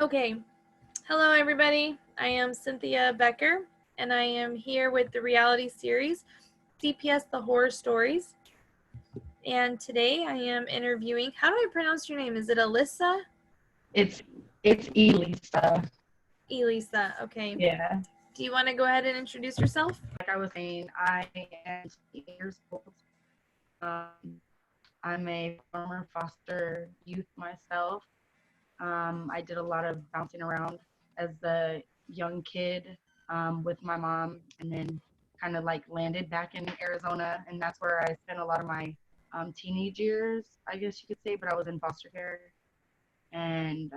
Okay, hello everybody. I am Cynthia Becker, and I am here with the reality series CPS the Horror Stories. And today I am interviewing. How do I pronounce your name? Is it Elissa? It's Elissa. Elissa. Okay. Yeah. Do you want to go ahead and introduce yourself? Like I was saying, I am 8 years old. I'm a former foster youth myself. I did a lot of bouncing around as a young kid with my mom, and then kind of like landed back in Arizona, and that's where I spent a lot of my teenage years, I guess you could say. But I was in foster care, and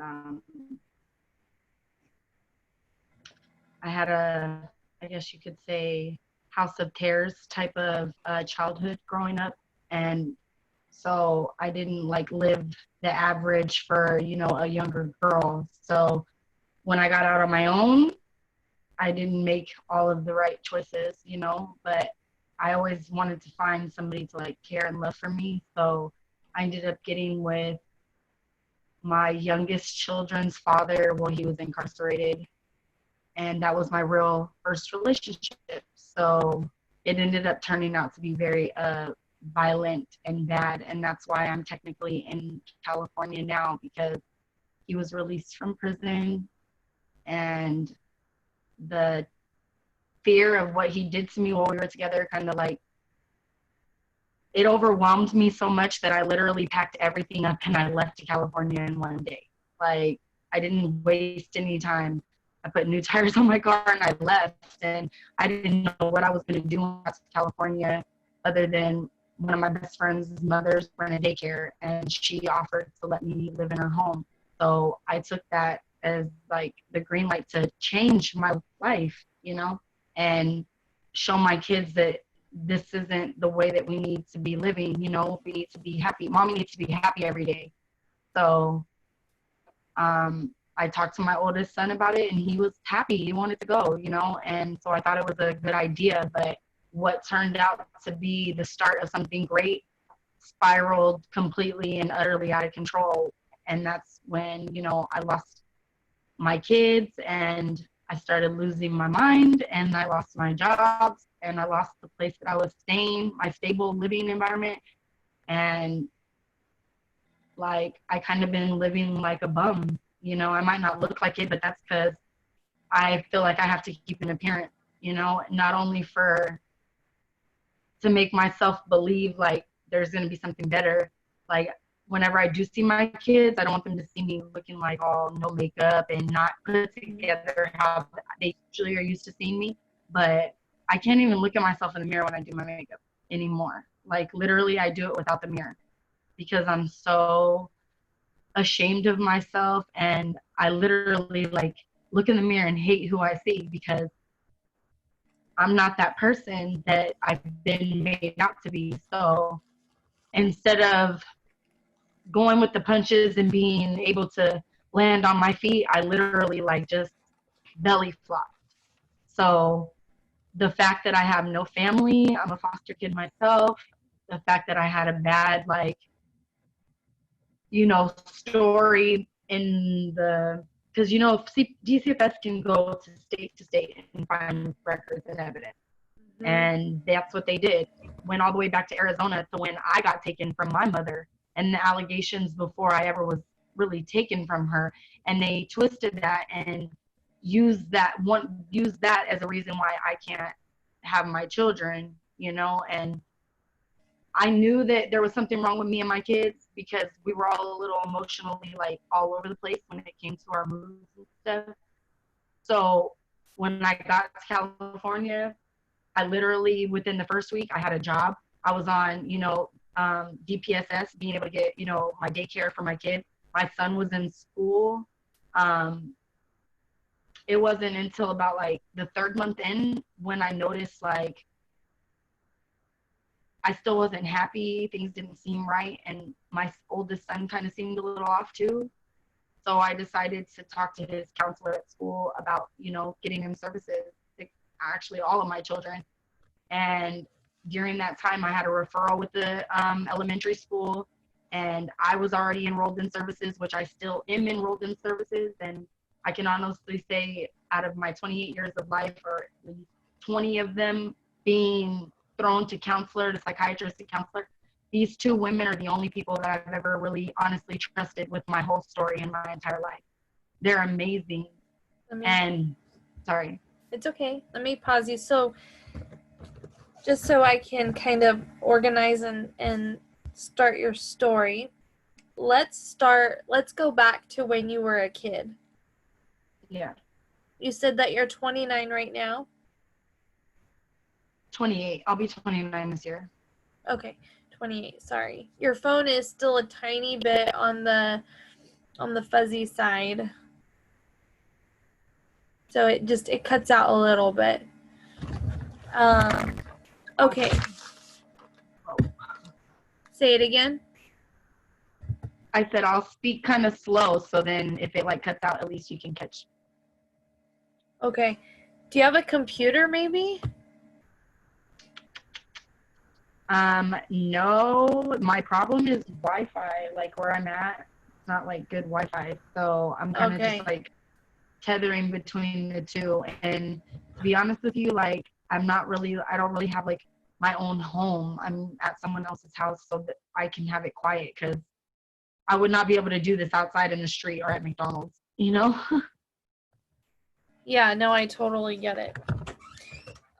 I had I guess you could say, house of terrors type of childhood growing up. And so I didn't like live the average for, a younger girl. So when I got out on my own, I didn't make all of the right choices, but I always wanted to find somebody to like care and love for me. So I ended up getting with my youngest children's father while he was incarcerated, and that was my real first relationship. So it ended up turning out to be very violent and bad, and that's why I'm technically in California now, because he was released from prison, and the fear of what he did to me while we were together kind of like, it overwhelmed me so much that I literally packed everything up and I left to California in one day. Like, I didn't waste any time. I put new tires on my car and I left, and I didn't know what I was going to do when I got to California, other than one of my best friend's mothers ran a daycare and she offered to let me live in her home. So I took that as like the green light to change my life, and show my kids that this isn't the way that we need to be living. We need to be happy. Mommy needs to be happy every day. So I talked to my oldest son about it, and he was happy. He wanted to go, and so I thought it was a good idea. But what turned out to be the start of something great spiraled completely and utterly out of control. And that's when, I lost my kids, and I started losing my mind, and I lost my jobs, and I lost the place that I was staying, my stable living environment. And like, I kind of been living like a bum. I might not look like it, but that's because I feel like I have to keep an appearance, not only to make myself believe like there's going to be something better. Like, whenever I do see my kids, I don't want them to see me looking like all no makeup and not put together how they usually are used to seeing me. But I can't even look at myself in the mirror when I do my makeup anymore. Like, literally, I do it without the mirror because I'm so ashamed of myself, and I literally like look in the mirror and hate who I see, because I'm not that person that I've been made out to be. So instead of going with the punches and being able to land on my feet, I literally like just belly flopped. So the fact that I have no family, I'm a foster kid myself, the fact that I had a bad story in the, because DCFS can go to state and find records and evidence. Mm-hmm. And that's what they did. Went all the way back to Arizona to when I got taken from my mother, and the allegations before I ever was really taken from her. And they twisted that and used that as a reason why I can't have my children, and I knew that there was something wrong with me and my kids, because we were all a little emotionally like all over the place when it came to our moods and stuff. So when I got to California, I literally, within the first week, I had a job. I was on, DPSS, being able to get, my daycare for my kid. My son was in school. It wasn't until about like the third month in when I noticed like I still wasn't happy. Things didn't seem right. And my oldest son kind of seemed a little off too. So I decided to talk to his counselor at school about, getting him services, actually all of my children. And during that time, I had a referral with the elementary school And I was already enrolled in services, which I still am enrolled in services. And I can honestly say out of my 28 years of life, or at least 20 of them being thrown to counselor, to psychiatrist, to counselor, these two women are the only people that I've ever really honestly trusted with my whole story in my entire life. They're amazing. And sorry. It's okay. Let me pause you. So just so I can kind of organize and start your story, let's go back to when you were a kid. Yeah. You said that you're 29 right now? 28. I'll be 29 this year. Okay, 28. Sorry. Your phone is still a tiny bit on the fuzzy side. So it cuts out a little bit. Okay. Say it again. I said I'll speak kind of slow, so then if it like cuts out, at least you can catch. Okay. Do you have a computer maybe? No, my problem is Wi-Fi, like where I'm at, it's not like good Wi-Fi. So I'm kind of just like tethering between the two. And to be honest with you, like I don't really have like my own home. I'm at someone else's house so that I can have it quiet, because I would not be able to do this outside in the street or at McDonald's, you know? Yeah, no, I totally get it.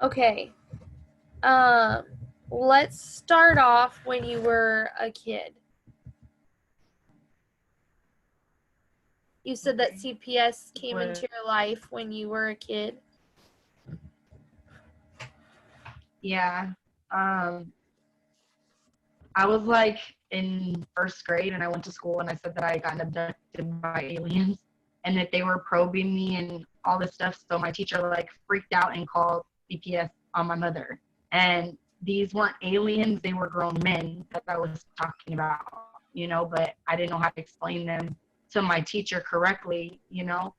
Okay. Let's start off when you were a kid. You said that CPS came into your life when you were a kid. Yeah. I was like in first grade and I went to school and I said that I got abducted by aliens and that they were probing me and all this stuff. So my teacher like freaked out and called CPS on my mother. And these weren't aliens, they were grown men that I was talking about, you know, but I didn't know how to explain them to my teacher correctly, you know,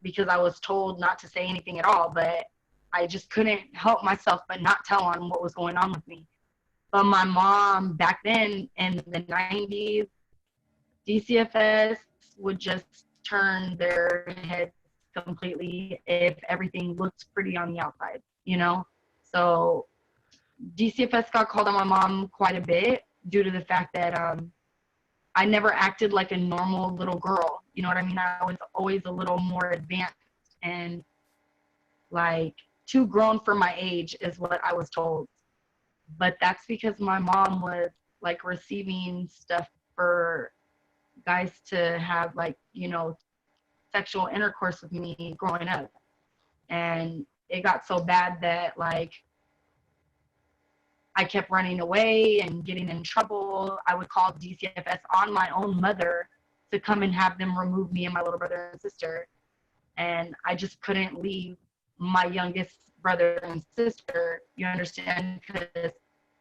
because I was told not to say anything at all, but I just couldn't help myself but not tell on what was going on with me. But my mom back then in the 90s, DCFS would just turn their heads completely if everything looked pretty on the outside, you know? So DCFS got called on my mom quite a bit due to the fact that I never acted like a normal little girl. You know what I mean? I was always a little more advanced and like too grown for my age is what I was told. But that's because my mom was like receiving stuff for guys to have like, you know, sexual intercourse with me growing up. And it got so bad that like I kept running away and getting in trouble. I would call DCFS on my own mother to come and have them remove me and my little brother and sister. And I just couldn't leave my youngest brother and sister, you understand, because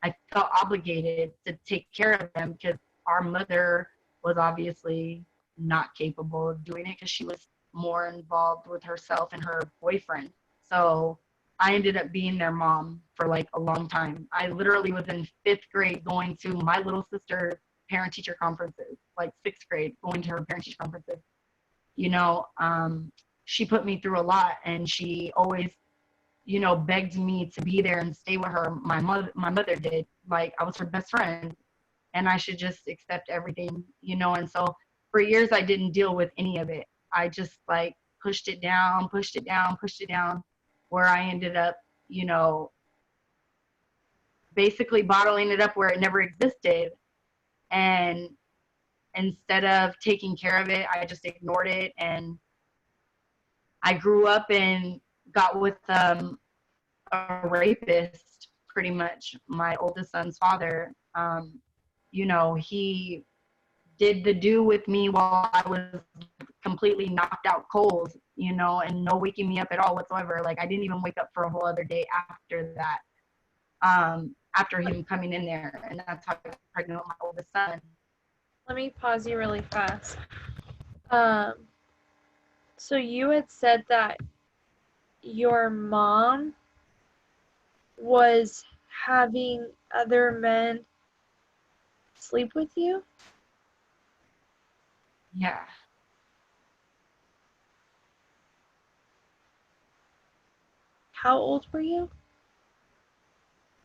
I felt obligated to take care of them because our mother was obviously not capable of doing it because she was more involved with herself and her boyfriend. So I ended up being their mom for like a long time. I literally was in 5th grade going to my little sister's parent-teacher conferences, like 6th grade going to her parent-teacher conferences. You know, she put me through a lot and she always, you know, begged me to be there and stay with her. My mother did. Like I was her best friend and I should just accept everything, you know. And so for years I didn't deal with any of it. I just like pushed it down, where I ended up, you know, basically bottling it up where it never existed. And instead of taking care of it, I just ignored it. And I grew up and got with a rapist, pretty much my oldest son's father. You know, he did the do with me while I was completely knocked out cold, you know, and no waking me up at all whatsoever. Like I didn't even wake up for a whole other day after that, after him coming in there. And that's how I got pregnant with my oldest son. Let me pause you really fast. So you had said that your mom was having other men sleep with you? Yeah. How old were you?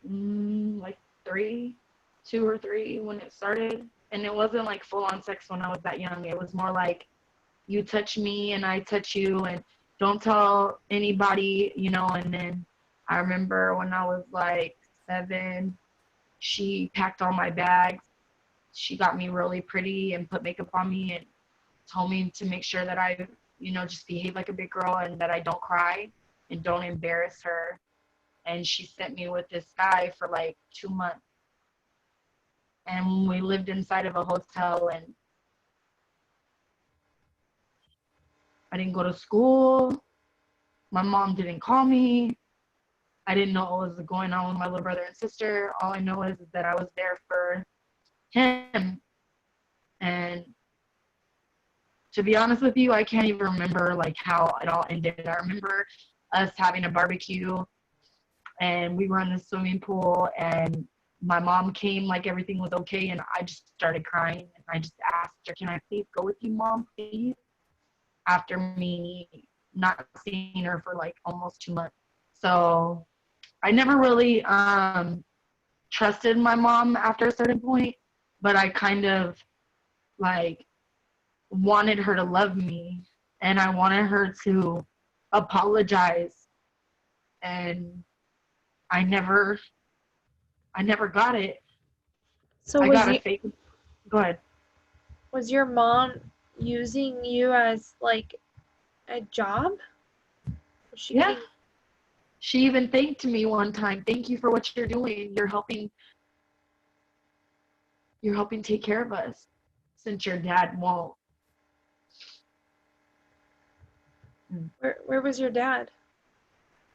Like 2 or 3 when it started. And it wasn't like full on sex when I was that young. It was more like you touch me and I touch you and don't tell anybody, you know. And then I remember when I was like 7, she packed all my bags. She got me really pretty and put makeup on me and told me to make sure that I, you know, just behave like a big girl and that I don't cry and don't embarrass her. And she sent me with this guy for like 2 months. And we lived inside of a hotel, and I didn't go to school. My mom didn't call me. I didn't know what was going on with my little brother and sister. All I know is that I was there for him. And to be honest with you, I can't even remember like how it all ended. I remember us having a barbecue, and we were in the swimming pool, and my mom came like everything was okay, and I just started crying. And I just asked her, "Can I please go with you, Mom, please?" After me not seeing her for like almost 2 months. So I never really trusted my mom after a certain point, but I kind of like wanted her to love me, and I wanted her to apologize, and I never got it. So I got a fake. Go ahead. was your mom using you as like a job? Was she Yeah. getting... She even thanked me one time. "Thank you for what you're doing. You're helping take care of us since your dad won't." Where was your dad?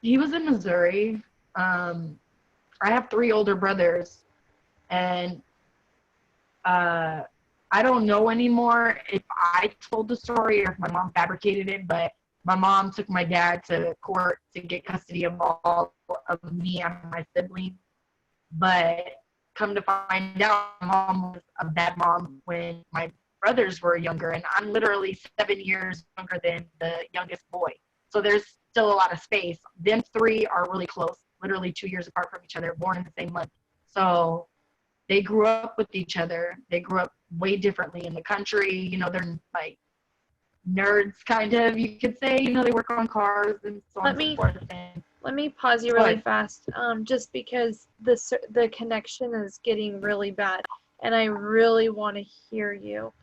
He was in Missouri. I have 3 older brothers, and I don't know anymore if I told the story or if my mom fabricated it, but my mom took my dad to court to get custody of all of me and my siblings. But come to find out, my mom was a bad mom when my brothers were younger, and I'm literally 7 years younger than the youngest boy. So there's still a lot of space. Them 3 are really close, literally 2 years apart from each other, born in the same month. So they grew up with each other. They grew up way differently in the country. You know, they're like nerds, kind of, you could say. You know, they work on cars and so on and so forth. And let me pause you really fast, just because the connection is getting really bad, and I really want to hear you.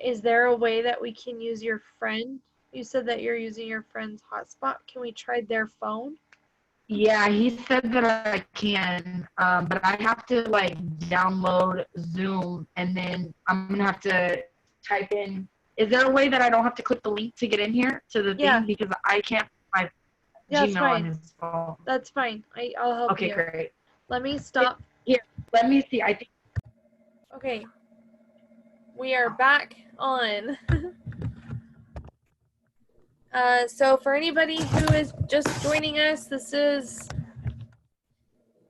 Is there a way that we can use your friend? You said that you're using your friend's hotspot. Can we try their phone? Yeah, he said that I can, but I have to like download Zoom, and then I'm gonna have to type in. Is there a way that I don't have to click the link to get in here to the thing, because I can't find my Gmail on his phone? That's fine. I'll help you. Okay, great. Let me stop. Here, let me see. I think. Okay, we are back on. So for anybody who is just joining us, this is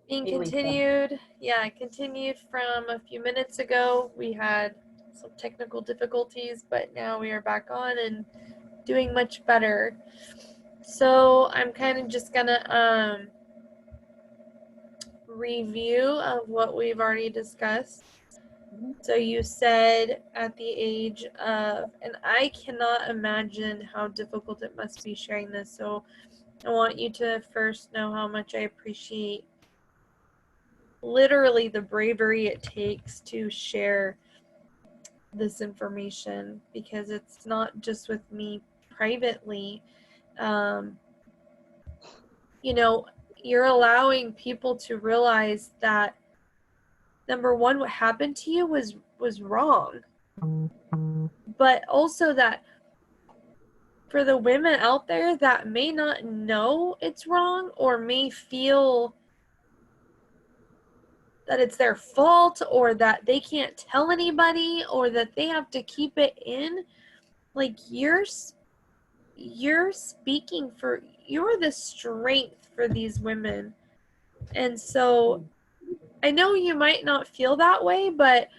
being continued. Yeah, continued from a few minutes ago. We had some technical difficulties, but now we are back on and doing much better. So I'm kind of just gonna review of what we've already discussed. So you said at the age of, and I cannot imagine how difficult it must be sharing this, so I want you to first know how much I appreciate literally the bravery it takes to share this information, because it's not just with me privately. You know, you're allowing people to realize that, number one, what happened to you was wrong, but also that for the women out there that may not know it's wrong or may feel that it's their fault or that they can't tell anybody or that they have to keep it in, like you're speaking you're the strength for these women. And so I know you might not feel that way, but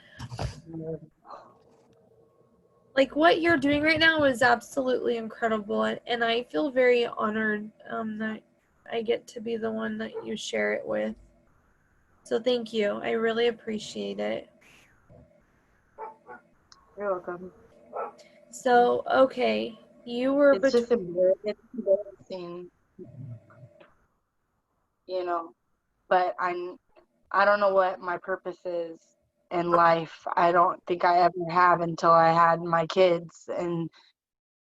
like what you're doing right now is absolutely incredible, and I feel very honored that I get to be the one that you share it with. So thank you. I really appreciate it. You're welcome. So, okay, you were It's just embarrassing, you know, but I don't know what my purpose is in life. I don't think I ever have until I had my kids, and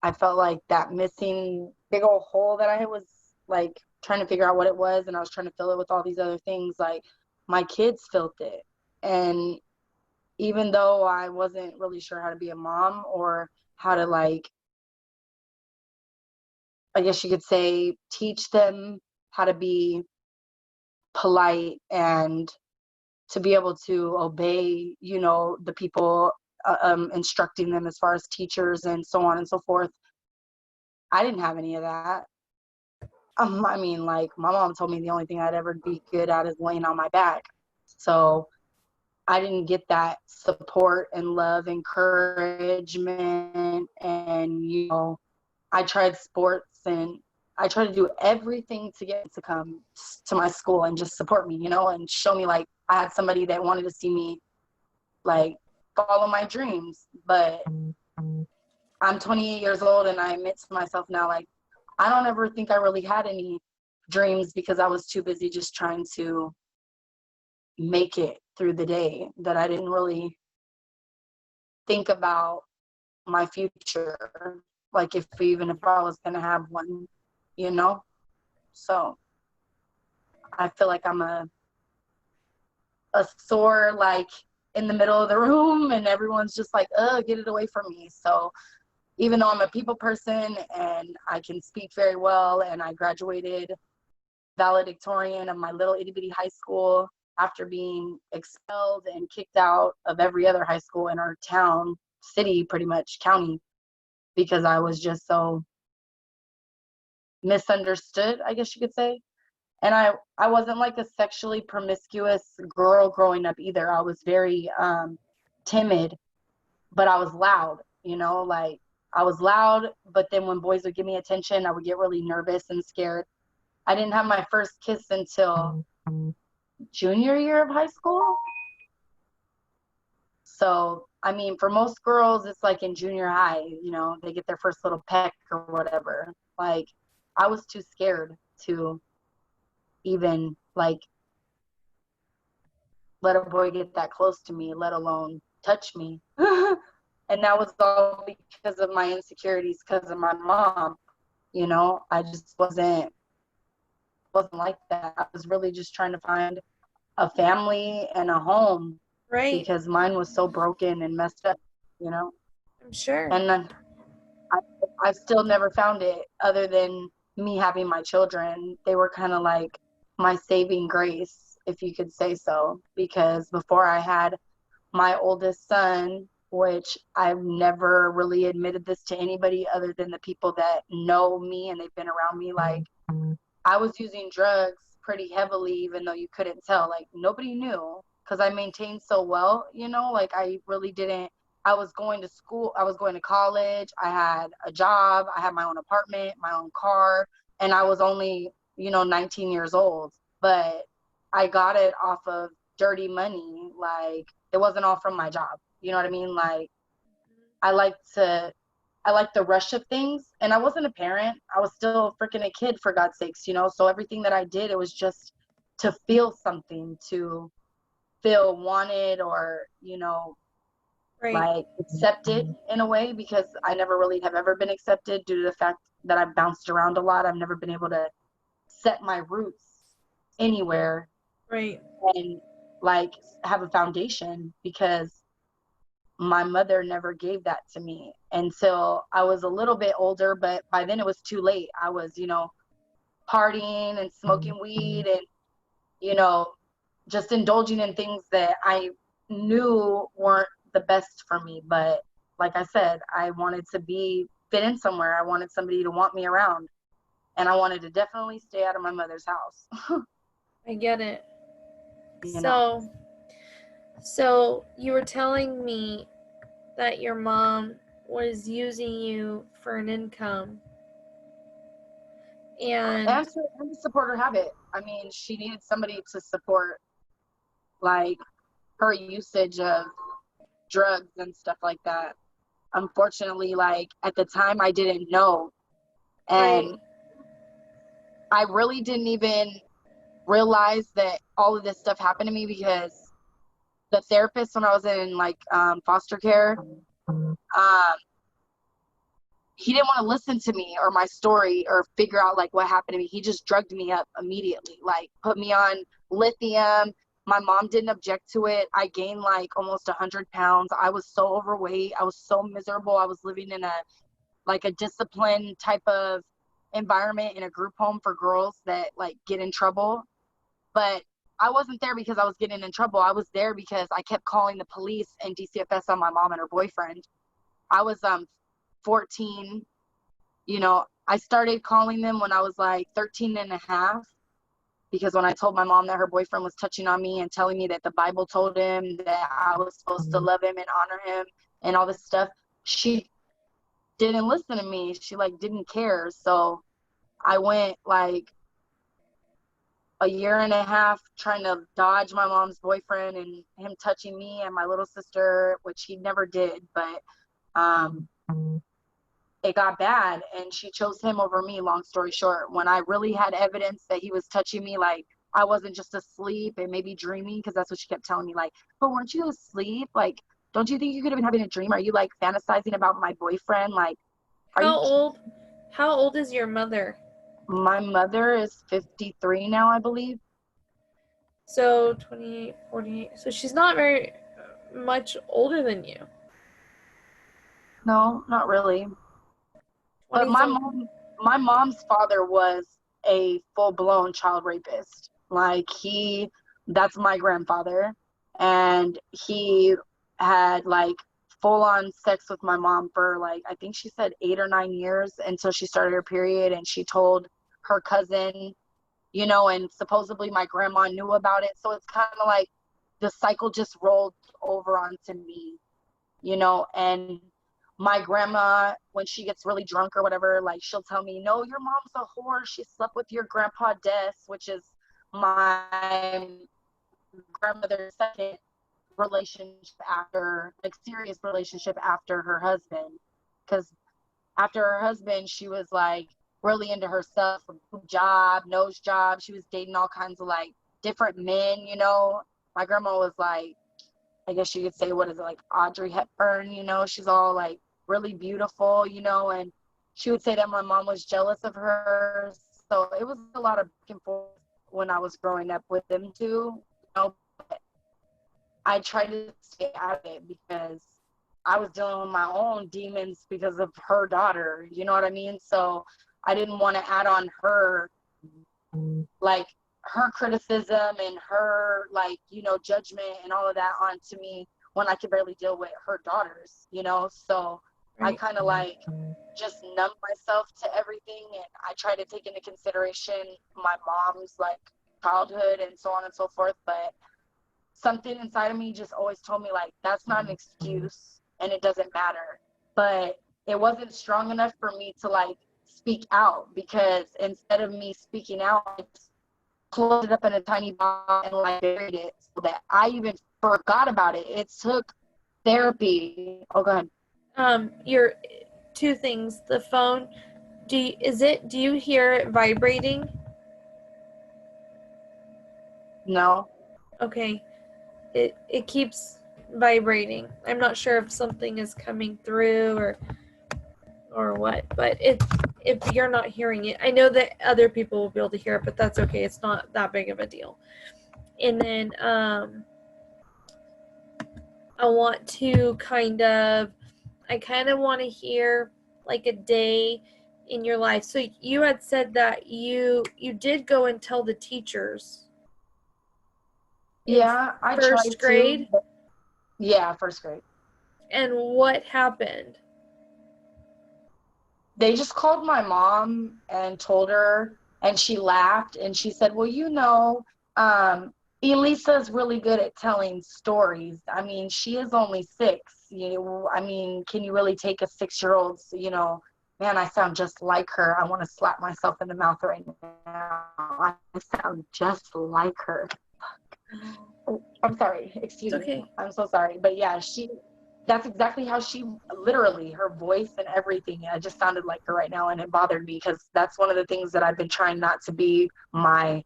I felt like that missing big old hole that I was like trying to figure out what it was, and I was trying to fill it with all these other things. Like my kids felt it, and even though I wasn't really sure how to be a mom or how to, like, I guess you could say, teach them how to be polite and to be able to obey, you know, the people instructing them as far as teachers and so on and so forth. I didn't have any of that. I mean, like, my mom told me the only thing I'd ever be good at is laying on my back. So I didn't get that support and love, encouragement, and, you know, I tried sports and I tried to do everything to get to come to my school and just support me, you know, and show me like I had somebody that wanted to see me like follow my dreams. But I'm 28 years old and I admit to myself now, like, I don't ever think I really had any dreams because I was too busy just trying to make it through the day, that I didn't really think about my future, like even if I was going to have one, you know? So I feel like I'm a sore, like, in the middle of the room, and everyone's just like, get it away from me. So even though I'm a people person and I can speak very well, and I graduated valedictorian of my little itty bitty high school after being expelled and kicked out of every other high school in our town, city, pretty much county, because I was just so misunderstood, I guess you could say. And I wasn't like a sexually promiscuous girl growing up either. I was very timid, but I was loud, you know, like I was loud, but then when boys would give me attention, I would get really nervous and scared. I didn't have my first kiss until junior year of high school. So, I mean, for most girls, it's like in junior high, you know, they get their first little peck or whatever. Like, I was too scared to even like let a boy get that close to me, let alone touch me. And that was all because of my insecurities, because of my mom. You know, I just wasn't like that. I was really just trying to find a family and a home, Right. because mine was so broken and messed up, you know. I'm sure. And then I still never found it, other than me having my children. They were kind of like my saving grace, if you could say so, because before I had my oldest son, which I've never really admitted this to anybody other than the people that know me and they've been around me, like, I was using drugs pretty heavily, even though you couldn't tell. Like, nobody knew because I maintained so well, you know, like I really didn't. I was going to school, I was going to college, I had a job, I had my own apartment, my own car, and I was only, you know, 19 years old. But I got it off of dirty money. Like, it wasn't all from my job. You know what I mean? Like, I like to I like the rush of things. And I wasn't a parent. I was still freaking a kid, for God's sakes, you know? So everything that I did, it was just to feel something, to feel wanted, or, you know, Right. like accepted in a way, because I never really have ever been accepted due to the fact that I've bounced around a lot. I've never been able to set my roots anywhere Right. and like have a foundation, because my mother never gave that to me until I was a little bit older, but by then it was too late. I was, you know, partying and smoking weed and, you know, just indulging in things that I knew weren't the best for me. But like I said, I wanted to be fit in somewhere. I wanted somebody to want me around. And I wanted to definitely stay out of my mother's house. I get it. you know. So you were telling me that your mom was using you for an income, and To support her habit. I mean, she needed somebody to support like her usage of drugs and stuff like that. Unfortunately, like at the time I didn't know, and right, I really didn't even realize that all of this stuff happened to me because the therapist when I was in like foster care, he didn't want to listen to me or my story or figure out like what happened to me. He just drugged me up immediately, like put me on lithium. My mom didn't object to it. I gained like almost 100 pounds. I was so overweight. I was so miserable. I was living in a disciplined type of environment in a group home for girls that like get in trouble. But I wasn't there because I was getting in trouble. I was there because I kept calling the police and DCFS on my mom and her boyfriend. I was 14. You know, I started calling them when I was like 13 and a half because when I told my mom that her boyfriend was touching on me and telling me that the Bible told him that I was supposed to love him and honor him and all this stuff, she didn't listen to me. She like didn't care. So I went like a year and a half trying to dodge my mom's boyfriend and him touching me and my little sister, which he never did, but it got bad and she chose him over me, long story short. When I really had evidence that he was touching me, like I wasn't just asleep and maybe dreaming, because that's what she kept telling me, like, but weren't you asleep? Like, don't you think you could have been having a dream? Are you like fantasizing about my boyfriend? Like, are how you old how old is your mother? My mother is 53 now, I believe. So 28, 48. So she's not very much older than you. No, not really. But 20 something. my mom's father was a full-blown child rapist. Like that's my grandfather, and he had like full-on sex with my mom for like I think she said 8 or 9 years until she started her period, and she told her cousin, you know, and supposedly my grandma knew about it. So it's kind of like the cycle just rolled over onto me, you know. And my grandma, when she gets really drunk or whatever, like she'll tell me, no, your mom's a whore, she slept with your grandpa Des, which is my grandmother's second relationship after, like, serious relationship after her husband. Because after her husband, she was like really into herself, job, nose job. She was dating all kinds of like different men, you know. My grandma was like, I guess you could say, what is it, like Audrey Hepburn, you know, she's all like really beautiful, you know, and she would say that my mom was jealous of her. So it was a lot of back and forth when I was growing up with them too, you know. But I tried to stay out of it because I was dealing with my own demons because of her daughter, you know what I mean? So I didn't want to add on her, like, her criticism and her, like, you know, judgment and all of that onto me when I could barely deal with her daughters, you know. So I Right. kind of like just numb myself to everything, and I try to take into consideration my mom's like childhood and so on and so forth. But something inside of me just always told me like that's not an excuse and it doesn't matter. But it wasn't strong enough for me to like speak out, because instead of me speaking out, I just closed it up in a tiny box and like buried it so that I even forgot about it. It took therapy. Oh, go ahead. Your two things. The phone. Do you hear it vibrating? No. Okay. It keeps vibrating. I'm not sure if something is coming through or what, but if you're not hearing it, I know that other people will be able to hear it, but that's okay. It's not that big of a deal. And then I kind of want to hear like a day in your life. So you had said that you did go and tell the teachers in Yeah, I tried first to. grade. Yeah, first grade. And what happened? They just called my mom and told her, and she laughed and she said, well, you know, Elisa's really good at telling stories. I mean, she is only 6. I mean, can you really take a 6-year-old, man, I sound just like her. I want to slap myself in the mouth right now. I sound just like her. Oh, I'm sorry. Excuse It's okay. me. I'm so sorry. But yeah, that's exactly how she, literally, her voice and everything. I just sounded like her right now, and it bothered me because that's one of the things that I've been trying not to be my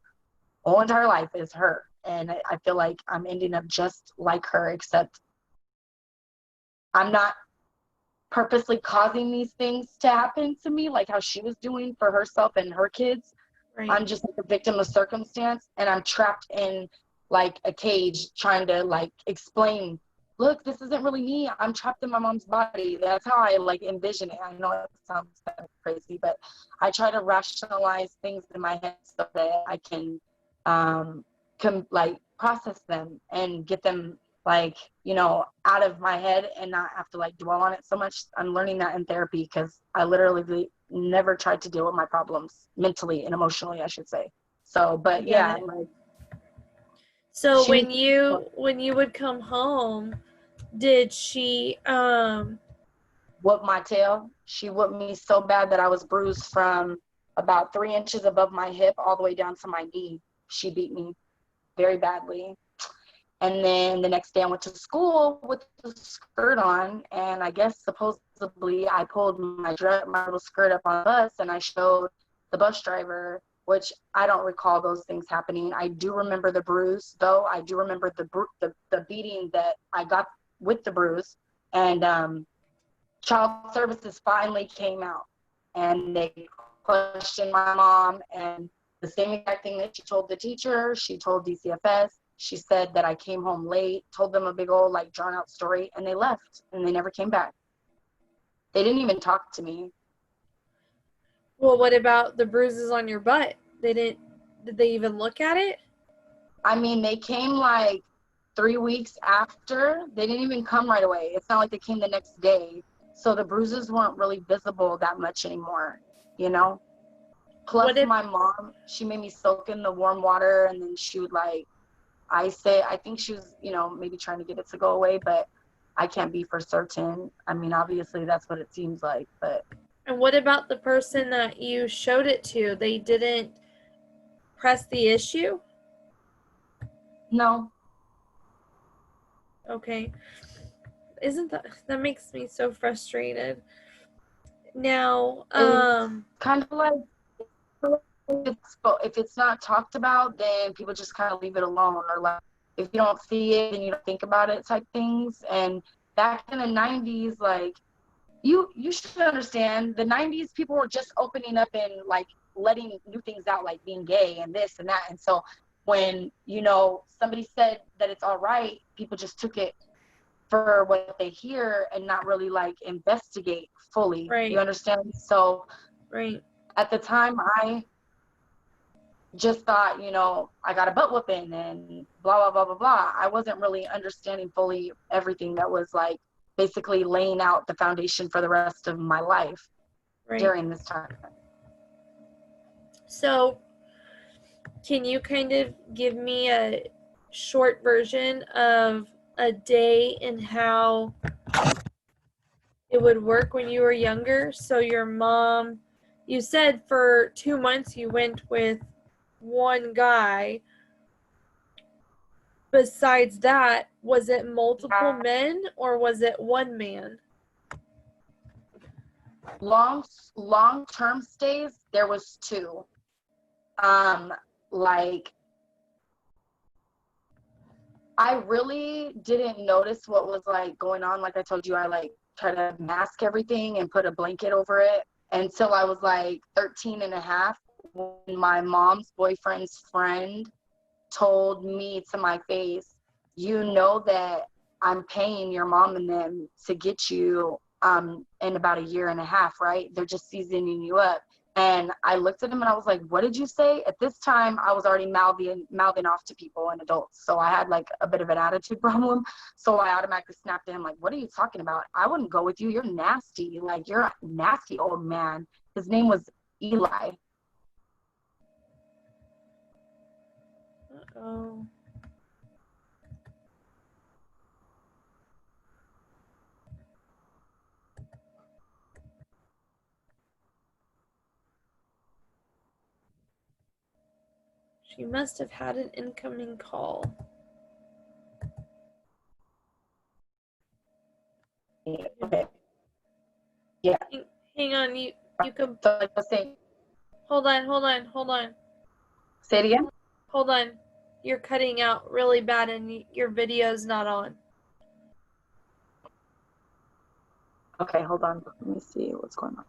whole entire life is her. And I feel like I'm ending up just like her, except I'm not purposely causing these things to happen to me, like how she was doing for herself and her kids. Right. I'm just like a victim of circumstance, and I'm trapped in like a cage trying to like explain, look, this isn't really me. I'm trapped in my mom's body. That's how I like envision it. I know it sounds kind of crazy, but I try to rationalize things in my head so that I can like process them and get them like, out of my head and not have to like dwell on it so much. I'm learning that in therapy because I literally never tried to deal with my problems mentally and emotionally, I should say. So, but yeah, like. So when you would come home, did she whoop my tail? She whooped me so bad that I was bruised from about 3 inches above my hip all the way down to my knee. She beat me very badly. And then the next day I went to school with the skirt on, and I guess supposedly I pulled my little skirt up on the bus, and I showed the bus driver, which I don't recall those things happening. I do remember the bruise, though. I do remember the beating that I got with the bruise. And child services finally came out, and they questioned my mom, and the same exact thing that she told the teacher, she told DCFS. She said that I came home late, told them a big old like drawn out story, and they left, and they never came back. They didn't even talk to me. Well, what about the bruises on your butt? Did they even look at it? I mean, they came like 3 weeks after. They didn't even come right away. It's not like they came the next day. So the bruises weren't really visible that much anymore, Plus my mom, she made me soak in the warm water, and then she would like I think she was, maybe trying to get it to go away, but I can't be for certain. I mean, obviously that's what it seems like, but. And what about the person that you showed it to? They didn't press the issue? No. Okay. Isn't that makes me so frustrated. Now, it's kind of like if it's not talked about, then people just kind of leave it alone, or like if you don't see it, then you don't think about it type things. And back in the 90s, like you should understand, the 90s people were just opening up and like letting new things out, like being gay and this and that. And so when somebody said that it's all right, people just took it for what they hear and not really like investigate fully. Right. You understand? So right. At the time, I just thought, I got a butt whooping and blah, blah, blah, blah, blah. I wasn't really understanding fully everything that was like basically laying out the foundation for the rest of my life during this time. So can you kind of give me a short version of a day and how it would work when you were younger? So your mom, you said for 2 months you went with one guy. Besides that, was it multiple men or was it one man? Long-term stays, there was 2. Like I really didn't notice what was like going on. Like I told you, I like try to mask everything and put a blanket over it until I was like 13 and a half, when my mom's boyfriend's friend told me to my face, that I'm paying your mom and them to get you in about a year and a half, right? They're just seasoning you up. And I looked at him and I was like, what did you say? At this time, I was already mouthing off to people and adults. So I had like a bit of an attitude problem. So I automatically snapped at him like, what are you talking about? I wouldn't go with you. You're nasty. Like, you're a nasty old man. His name was Eli. Uh-oh. She must have had an incoming call. Okay. Yeah. Hang on, you can So like I was saying, hold on. say it again. Hold on. You're cutting out really bad and your video's not on. Okay, hold on. Let me see what's going on.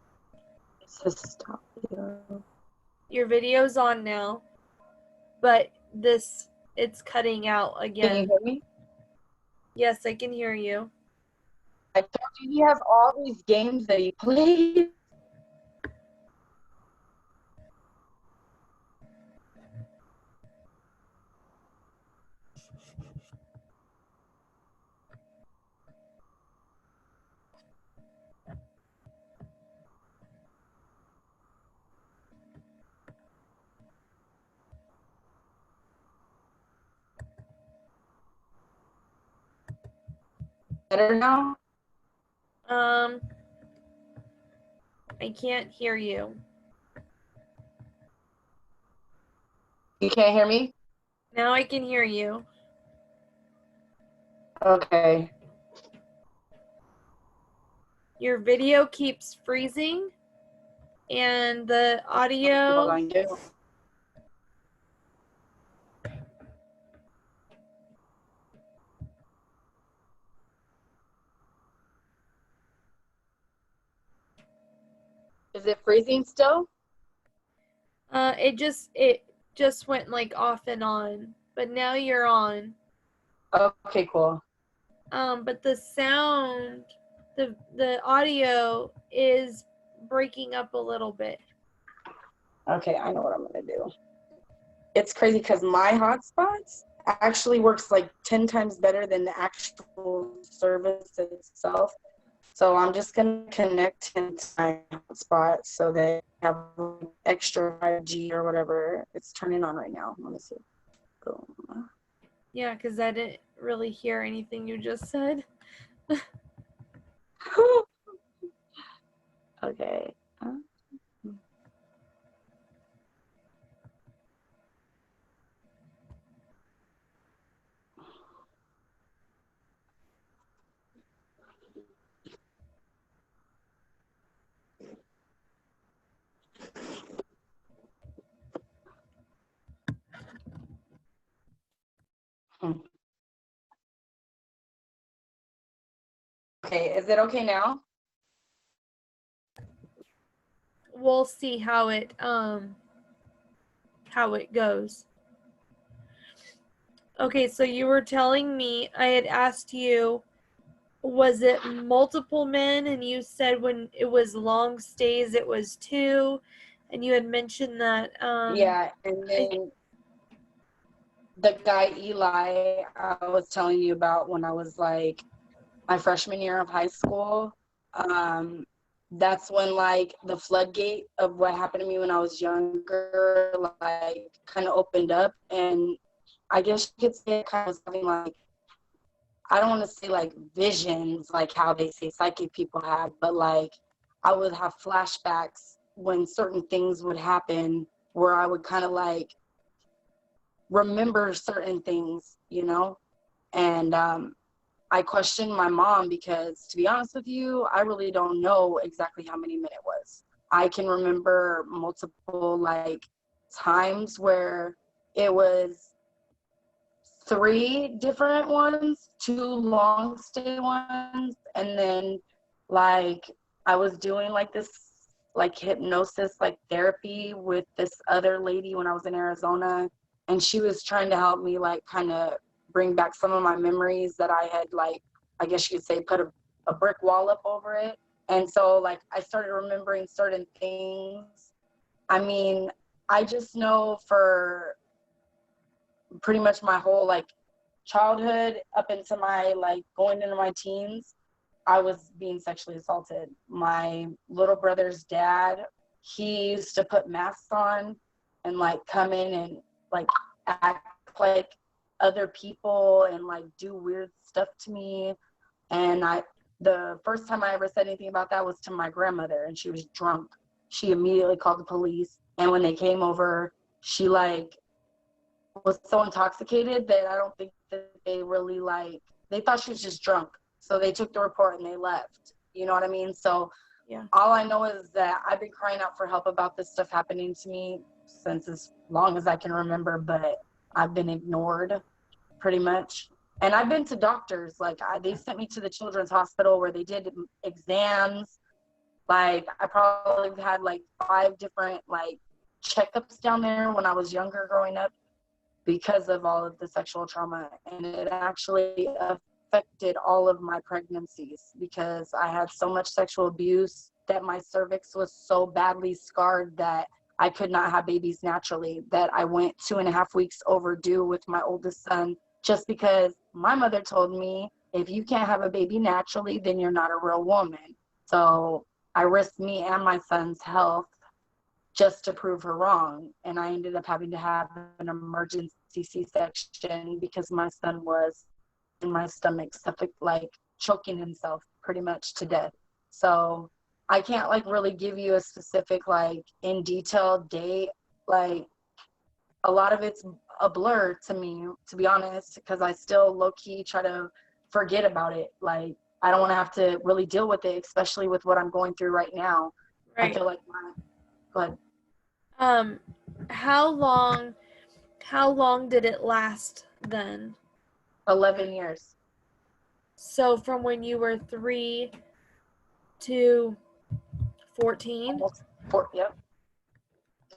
It's just stop video. Your video's on now, but it's cutting out again. Can you hear me? Yes, I can hear you. I told you he has all these games that he plays. Better now? I can't hear you. You can't hear me? Now I can hear you. Okay. Your video keeps freezing and the audio. Hold on, you. Is it freezing still? It just went like off and on, but now you're on. Okay, cool. But the sound, the audio is breaking up a little bit. Okay, I know what I'm gonna do. It's crazy because my hotspots actually works like 10 times better than the actual service itself. So I'm just gonna connect him to my hotspot so that I have extra 5G or whatever. It's turning on right now. Let me see. Boom. Yeah, because I didn't really hear anything you just said. Okay. Okay, is it okay now? We'll see how it goes. Okay, so you were telling me, I had asked you, was it multiple men? And you said when it was long stays, it was 2. And you had mentioned that. Yeah, and then the guy Eli I was telling you about when I was like my freshman year of high school. That's when like the floodgate of what happened to me when I was younger like kind of opened up, and I guess you could say it kind of was having like, I don't want to say like visions like how they say psychic people have, but like I would have flashbacks when certain things would happen where I would kind of like remember certain things, you know? And I questioned my mom because, to be honest with you, I really don't know exactly how many men it was. I can remember multiple like times where it was 3 different ones, 2 long stay ones, and then like I was doing like this like hypnosis like therapy with this other lady when I was in Arizona, and she was trying to help me like kind of bring back some of my memories that I had like, I guess you could say, put a brick wall up over it. And so like I started remembering certain things. I mean, I just know for pretty much my whole like childhood up into my like going into my teens, I was being sexually assaulted. My little brother's dad, he used to put masks on and like come in and like act like other people and like do weird stuff to me. And the first time I ever said anything about that was to my grandmother, and she was drunk. She immediately called the police, and when they came over, she like was so intoxicated that I don't think that they really they thought she was just drunk. So they took the report and they left. You know what I mean? So Yeah. all I know is that I've been crying out for help about this stuff happening to me since as long as I can remember, but I've been ignored pretty much. And I've been to doctors. They sent me to the children's hospital where they did exams. I probably had 5 different checkups down there when I was younger growing up because of all of the sexual trauma. And it actually affected all of my pregnancies because I had so much sexual abuse that my cervix was so badly scarred that I could not have babies naturally, that I went 2.5 weeks overdue with my oldest son just because my mother told me, if you can't have a baby naturally, then you're not a real woman. So I risked me and my son's health just to prove her wrong. And I ended up having to have an emergency C-section because my son was in my stomach, choking himself pretty much to death. So I can't really give you a specific in detail date. A lot of it's a blur to me, to be honest, because I still low-key try to forget about it. I don't want to have to really deal with it, especially with what I'm going through right now. Right. I feel like go ahead. How long did it last then? 11 years. So from when you were 3 to 14? Almost 4, yep.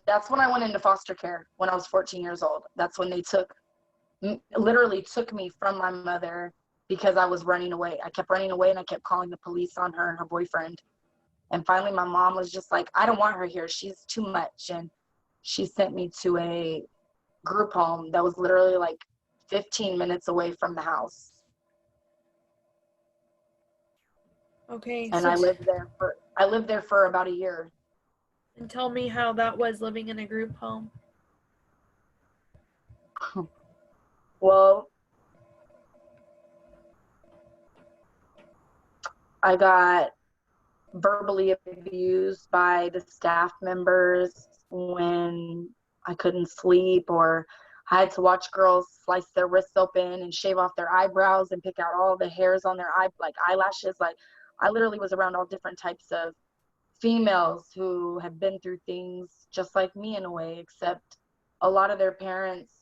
That's when I went into foster care, when I was 14 years old. That's when they literally took me from my mother because I was running away. I kept running away and I kept calling the police on her and her boyfriend. And finally my mom was just like, I don't want her here. She's too much. And she sent me to a group home that was literally 15 minutes away from the house. Okay. And I lived there for about a year. And tell me how that was living in a group home. Well, I got verbally abused by the staff members when I couldn't sleep, or I had to watch girls slice their wrists open and shave off their eyebrows and pick out all the hairs on their eyelashes. I literally was around all different types of females who have been through things just like me in a way, except a lot of their parents,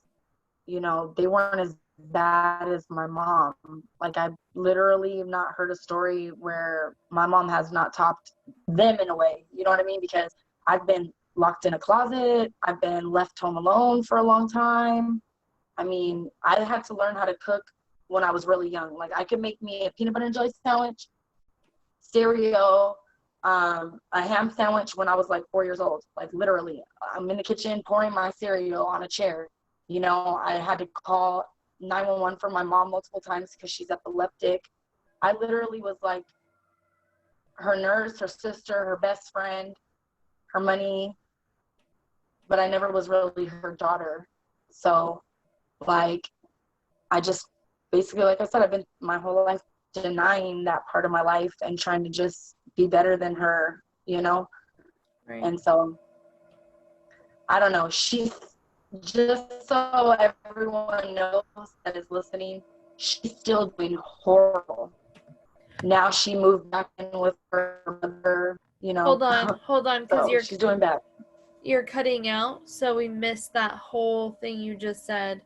they weren't as bad as my mom. I literally have not heard a story where my mom has not topped them in a way, you know what I mean? Because I've been locked in a closet. I've been left home alone for a long time. I mean, I had to learn how to cook when I was really young. I could make me a peanut butter and jelly sandwich, cereal, a ham sandwich when I was 4 years old. Literally, I'm in the kitchen pouring my cereal on a chair. I had to call 911 for my mom multiple times because she's epileptic. I literally was her nurse, her sister, her best friend, her money, but I never was really her daughter. So I just basically, like I said, I've been my whole life denying that part of my life and trying to just be better than her, Right. And so I don't know, she's, just so everyone knows that is listening, she's still doing horrible. Now she moved back in with her mother, Hold on, because so she's doing bad. You're cutting out, so we missed that whole thing you just said.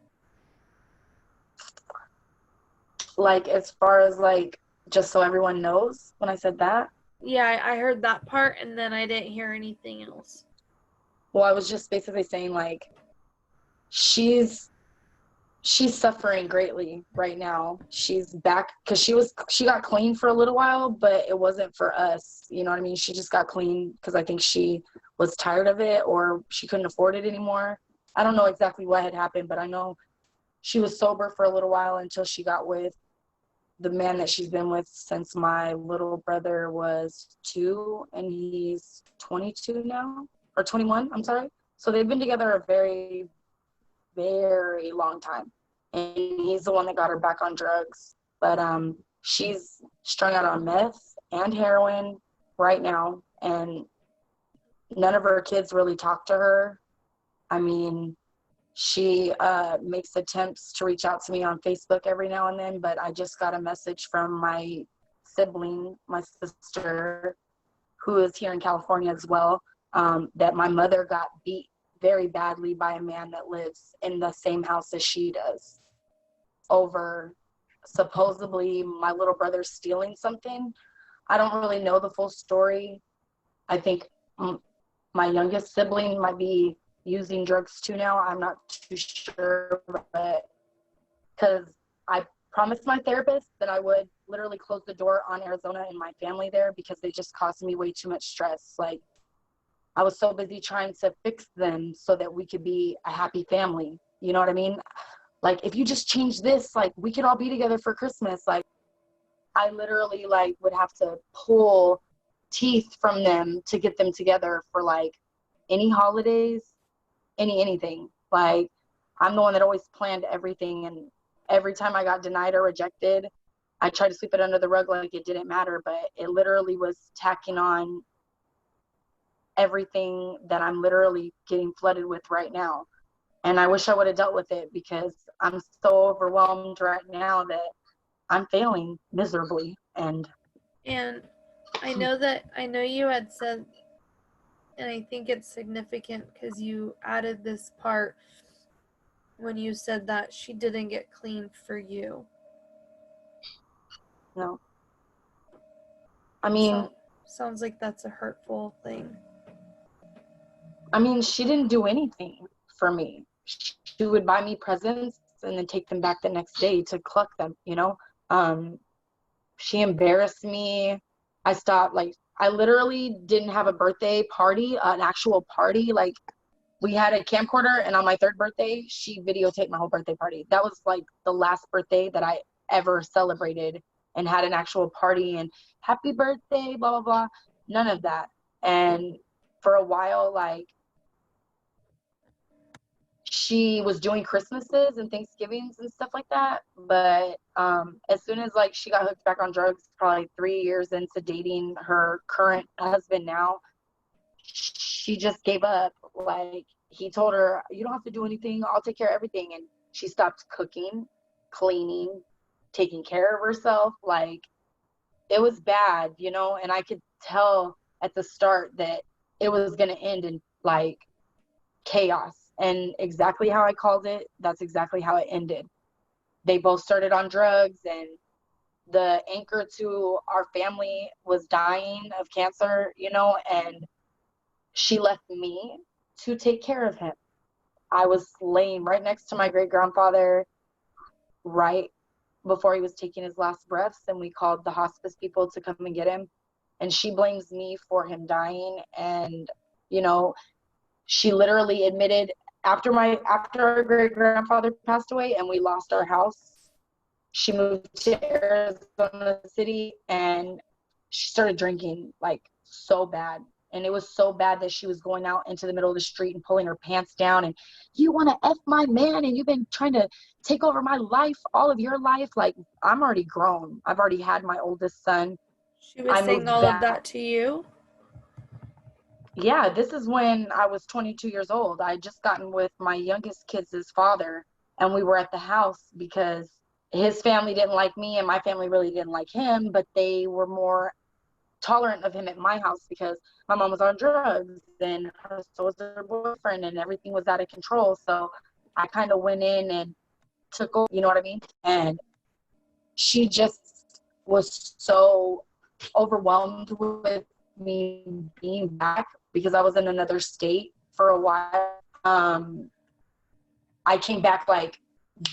As far as just so everyone knows, when I said that? Yeah, I heard that part, and then I didn't hear anything else. Well, I was just basically saying she's suffering greatly right now. She's back because she got clean for a little while, but it wasn't for us. You know what I mean? She just got clean because I think she was tired of it or she couldn't afford it anymore. I don't know exactly what had happened, but I know she was sober for a little while until she got with the man that she's been with since my little brother was 2 and he's 22 now, or 21, I'm sorry. So they've been together a very, very long time. And he's the one that got her back on drugs. But she's strung out on meth and heroin right now. And none of her kids really talk to her. I mean, She makes attempts to reach out to me on Facebook every now and then, but I just got a message from my sibling, my sister, who is here in California as well, that my mother got beat very badly by a man that lives in the same house as she does, over supposedly my little brother stealing something. I don't really know the full story. I think my youngest sibling might be using drugs too now. I'm not too sure, but because I promised my therapist that I would literally close the door on Arizona and my family there, because they just caused me way too much stress. Like, I was so busy trying to fix them so that we could be a happy family. You know what I mean? Like, if you just change this, like, we could all be together for Christmas. Like, I literally like would have to pull teeth from them to get them together for like any holidays, anything. Like, I'm the one that always planned everything, and every time I got denied or rejected, I tried to sweep it under the rug like it didn't matter, but it literally was tacking on everything that I'm literally getting flooded with right now. And I wish I would have dealt with it, because I'm so overwhelmed right now that I'm failing miserably. And I know you had said, and I think it's significant because you added this part when you said that she didn't get clean for you. No. I mean, sounds like that's a hurtful thing. I mean, she didn't do anything for me. She would buy me presents and then take them back the next day to cluck them, you know? She embarrassed me. I literally didn't have a birthday party, an actual party. Like, we had a camcorder, and on my 3rd birthday, she videotaped my whole birthday party. That was like the last birthday that I ever celebrated and had an actual party and happy birthday, blah, blah, blah. None of that. And for a while, like, she was doing Christmases and Thanksgivings and stuff like that. But as soon as like she got hooked back on drugs, probably 3 years into dating her current husband now, she just gave up. Like, he told her, you don't have to do anything, I'll take care of everything. And she stopped cooking, cleaning, taking care of herself. Like, it was bad, you know? And I could tell at the start that it was going to end in like chaos. And exactly how I called it, that's exactly how it ended. They both started on drugs, and the anchor to our family was dying of cancer, you know, and she left me to take care of him. I was laying right next to my great grandfather right before he was taking his last breaths, and we called the hospice people to come and get him. And she blames me for him dying. And, you know, she literally admitted, after our great grandfather passed away and we lost our house, she moved to Arizona City and she started drinking like so bad. And it was so bad that she was going out into the middle of the street and pulling her pants down and, you want to F my man, and you've been trying to take over my life all of your life. Like, I'm already grown. I've already had my oldest son. She was saying all of that to you? Yeah, this is when I was 22 years old. I had just gotten with my youngest kid's father, and we were at the house because his family didn't like me and my family really didn't like him, but they were more tolerant of him at my house because my mom was on drugs and so was her boyfriend, and everything was out of control. So I kind of went in and took over, you know what I mean? And she just was so overwhelmed with me being back because I was in another state for a while. I came back like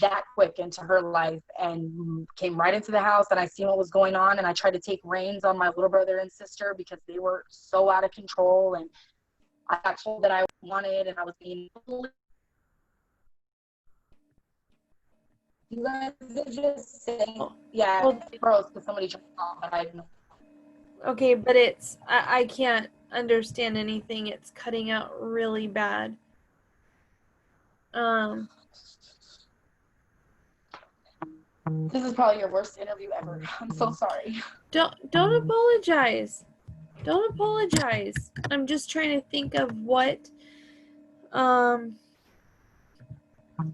that quick into her life and came right into the house, and I seen what was going on, and I tried to take reins on my little brother and sister because they were so out of control, and I got told that I wanted, and I was being bullied. You guys are just saying, yeah, well, it froze because somebody jumped off, but I didn't know. Okay, but I can't understand anything. It's cutting out really bad. This is probably your worst interview ever. I'm so sorry. Don't apologize. Don't apologize. I'm just trying to think of what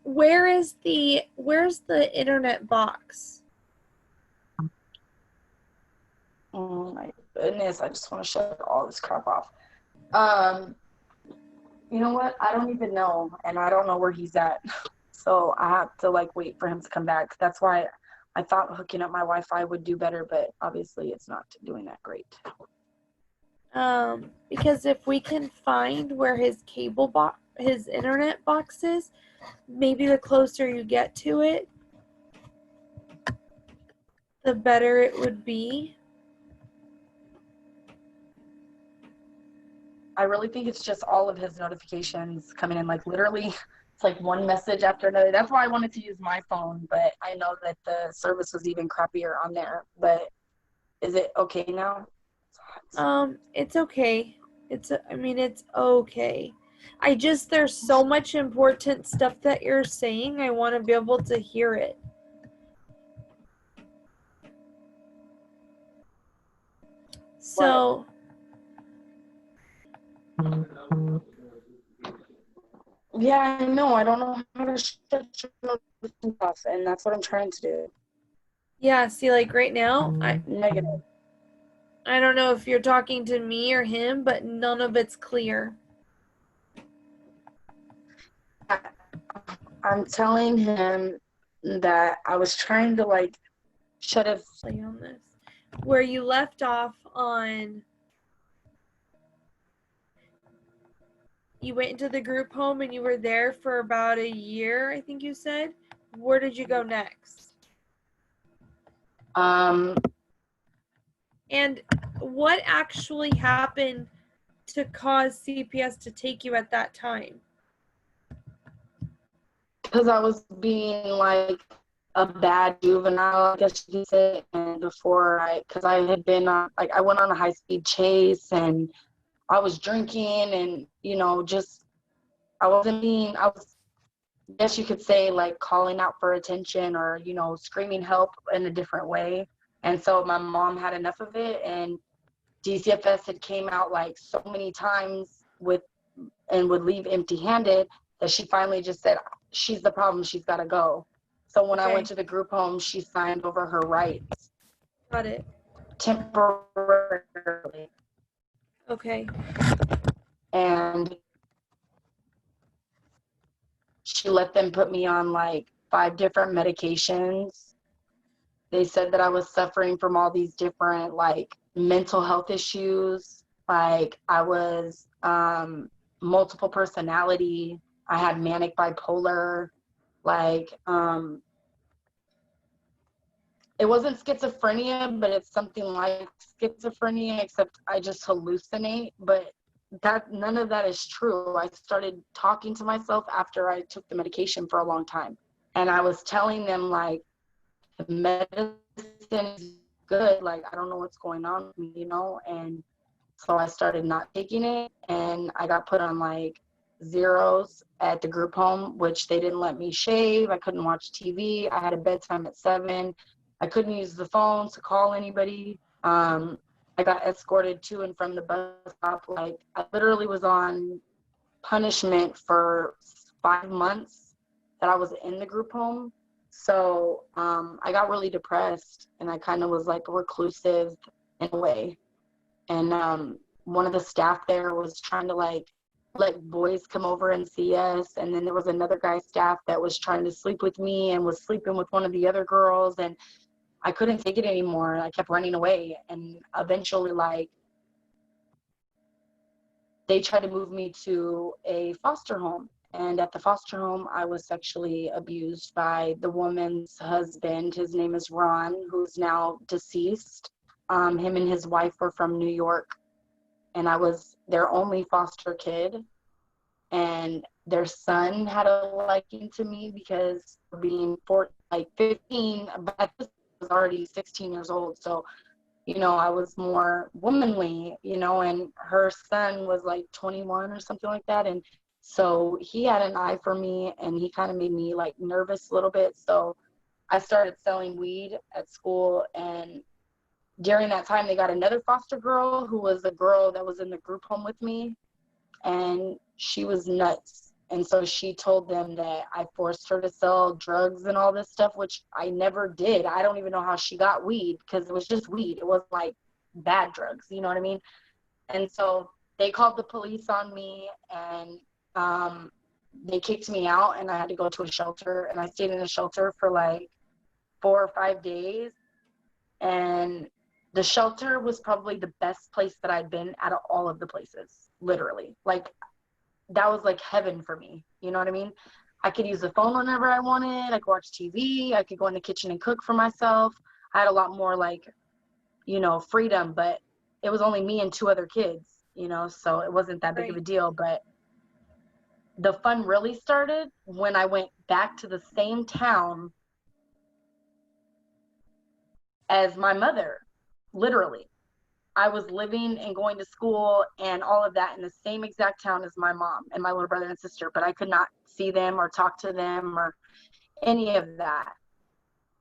where's the internet box? Oh my goodness, I just want to shut all this crap off. You know what? I don't even know, and I don't know where he's at. So I have to like wait for him to come back. That's why I thought hooking up my Wi-Fi would do better, but obviously it's not doing that great. Because if we can find where his his internet box is, maybe the closer you get to it, the better it would be. I really think it's just all of his notifications coming in, like literally it's like one message after another. That's why I wanted to use my phone, but I know that the service was even crappier on there. But is it okay now? It's okay. It's okay. There's so much important stuff that you're saying. I want to be able to hear it. So, yeah, I know. I don't know how to shut your off, and that's what I'm trying to do. yeah, see, like right now, Negative. I don't know if you're talking to me or him, but none of it's clear. I'm telling him that I was trying to like shut it. Play on this. Where you left off on, you went into the group home and you were there for about a year, I think you said. Where did you go next? And what actually happened to cause CPS to take you at that time? Because I was being like a bad juvenile, I guess you could say. And because I had been on, like, I went on a high-speed chase and I was drinking and, you know, just, I was, I guess you could say, like, calling out for attention or, you know, screaming help in a different way. And so my mom had enough of it, and DCFS had came out like so many times and would leave empty-handed that she finally just said, she's the problem, she's got to go. So when I went to the group home, she signed over her rights. Got it. Temporarily. Okay. And she let them put me on like 5 different medications. They said that I was suffering from all these different like mental health issues. Like I was multiple personality. I had manic bipolar. Like it wasn't schizophrenia, but it's something like schizophrenia, except I just hallucinate. But none of that is true. I started talking to myself after I took the medication for a long time. And I was telling them like the medicine is good, like I don't know what's going on with me, you know. And so I started not taking it, and I got put on like zeros at the group home, which they didn't let me shave. I couldn't watch TV. I had a bedtime at 7. I couldn't use the phone to call anybody. I got escorted to and from the bus stop. Like I literally was on punishment for 5 months that I was in the group home. So I got really depressed, and I kind of was like reclusive in a way. And one of the staff there was trying to like let boys come over and see us. And then there was another guy staff that was trying to sleep with me and was sleeping with one of the other girls. And I couldn't take it anymore. I kept running away. And eventually, like, they tried to move me to a foster home. And at the foster home, I was sexually abused by the woman's husband. His name is Ron, who's now deceased. Him and his wife were from New York, and I was their only foster kid. And their son had a liking to me because being 15, but I was already 16 years old. So, you know, I was more womanly, you know, and her son was like 21 or something like that. And so he had an eye for me, and he kind of made me like nervous a little bit. So I started selling weed at school, and during that time, they got another foster girl who was a girl that was in the group home with me, and she was nuts. And so she told them that I forced her to sell drugs and all this stuff, which I never did. I don't even know how she got weed, because it was just weed. It wasn't like bad drugs, you know what I mean? And so they called the police on me, and they kicked me out, and I had to go to a shelter, and I stayed in a shelter for like 4 or 5 days. And the shelter was probably the best place that I'd been out of all of the places, literally. Like, that was like heaven for me. You know what I mean? I could use the phone whenever I wanted. I could watch TV. I could go in the kitchen and cook for myself. I had a lot more like, you know, freedom, but it was only me and 2 other kids, you know, so it wasn't that big of a deal. But the fun really started when I went back to the same town as my mother, literally. I was living and going to school and all of that in the same exact town as my mom and my little brother and sister, but I could not see them or talk to them or any of that.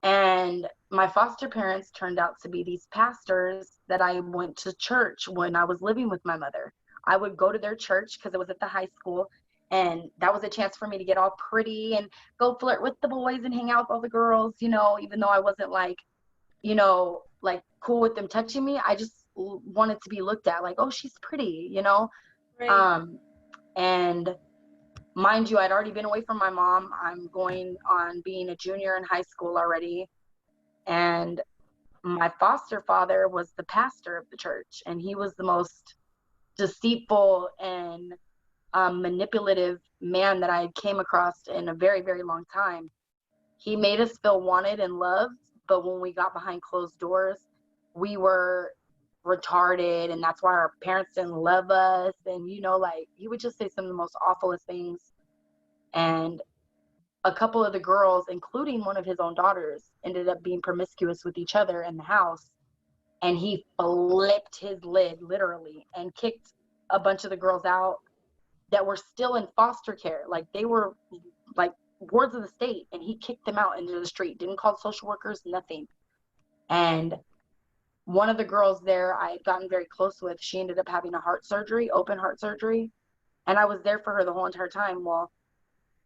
And my foster parents turned out to be these pastors that I went to church when I was living with my mother. I would go to their church because it was at the high school, and that was a chance for me to get all pretty and go flirt with the boys and hang out with all the girls, you know, even though I wasn't like, you know, like cool with them touching me. I just wanted to be looked at like, oh, she's pretty, you know. And mind you, I'd already been away from my mom. I'm going on being a junior in high school already. And my foster father was the pastor of the church, and he was the most deceitful and manipulative man that I came across in a very, very long time. He made us feel wanted and loved, but when we got behind closed doors, we were retarded, and that's why our parents didn't love us. And, you know, like, he would just say some of the most awfulest things. And a couple of the girls, including one of his own daughters, ended up being promiscuous with each other in the house. And he flipped his lid, literally, and kicked a bunch of the girls out that were still in foster care. Like, they were like wards of the state, and he kicked them out into the street, didn't call social workers, nothing. And one of the girls there I had gotten very close with, she ended up having a heart surgery, open heart surgery. And I was there for her the whole entire time. Well,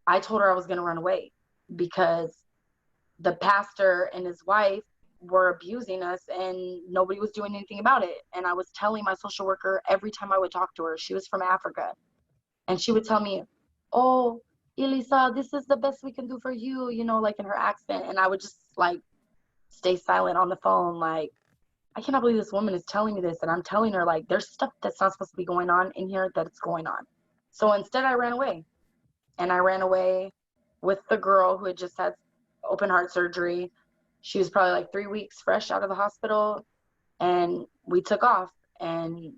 I told her I was going to run away because the pastor and his wife were abusing us and nobody was doing anything about it. And I was telling my social worker every time I would talk to her, she was from Africa, and she would tell me, oh, Elissa, this is the best we can do for you, you know, like in her accent. And I would just like stay silent on the phone. Like, I cannot believe this woman is telling me this. And I'm telling her, like, there's stuff that's not supposed to be going on in here that it's going on. So instead I ran away. And I ran away with the girl who had just had open heart surgery. She was probably like 3 weeks fresh out of the hospital. And we took off. And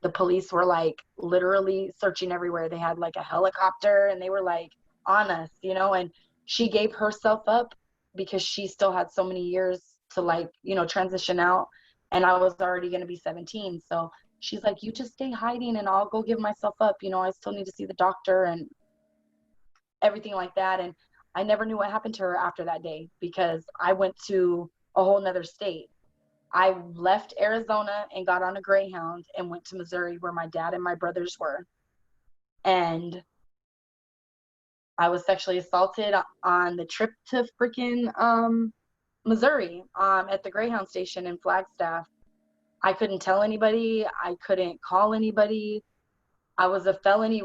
the police were like literally searching everywhere. They had like a helicopter, and they were like on us, you know. And she gave herself up because she still had so many years to, like, you know, transition out. And I was already going to be 17. So she's like, you just stay hiding and I'll go give myself up. You know, I still need to see the doctor and everything like that. And I never knew what happened to her after that day because I went to a whole nother state. I left Arizona and got on a Greyhound and went to Missouri, where my dad and my brothers were. And I was sexually assaulted on the trip to freaking Missouri, at the Greyhound station in Flagstaff. I couldn't tell anybody. I couldn't call anybody. I was a felony.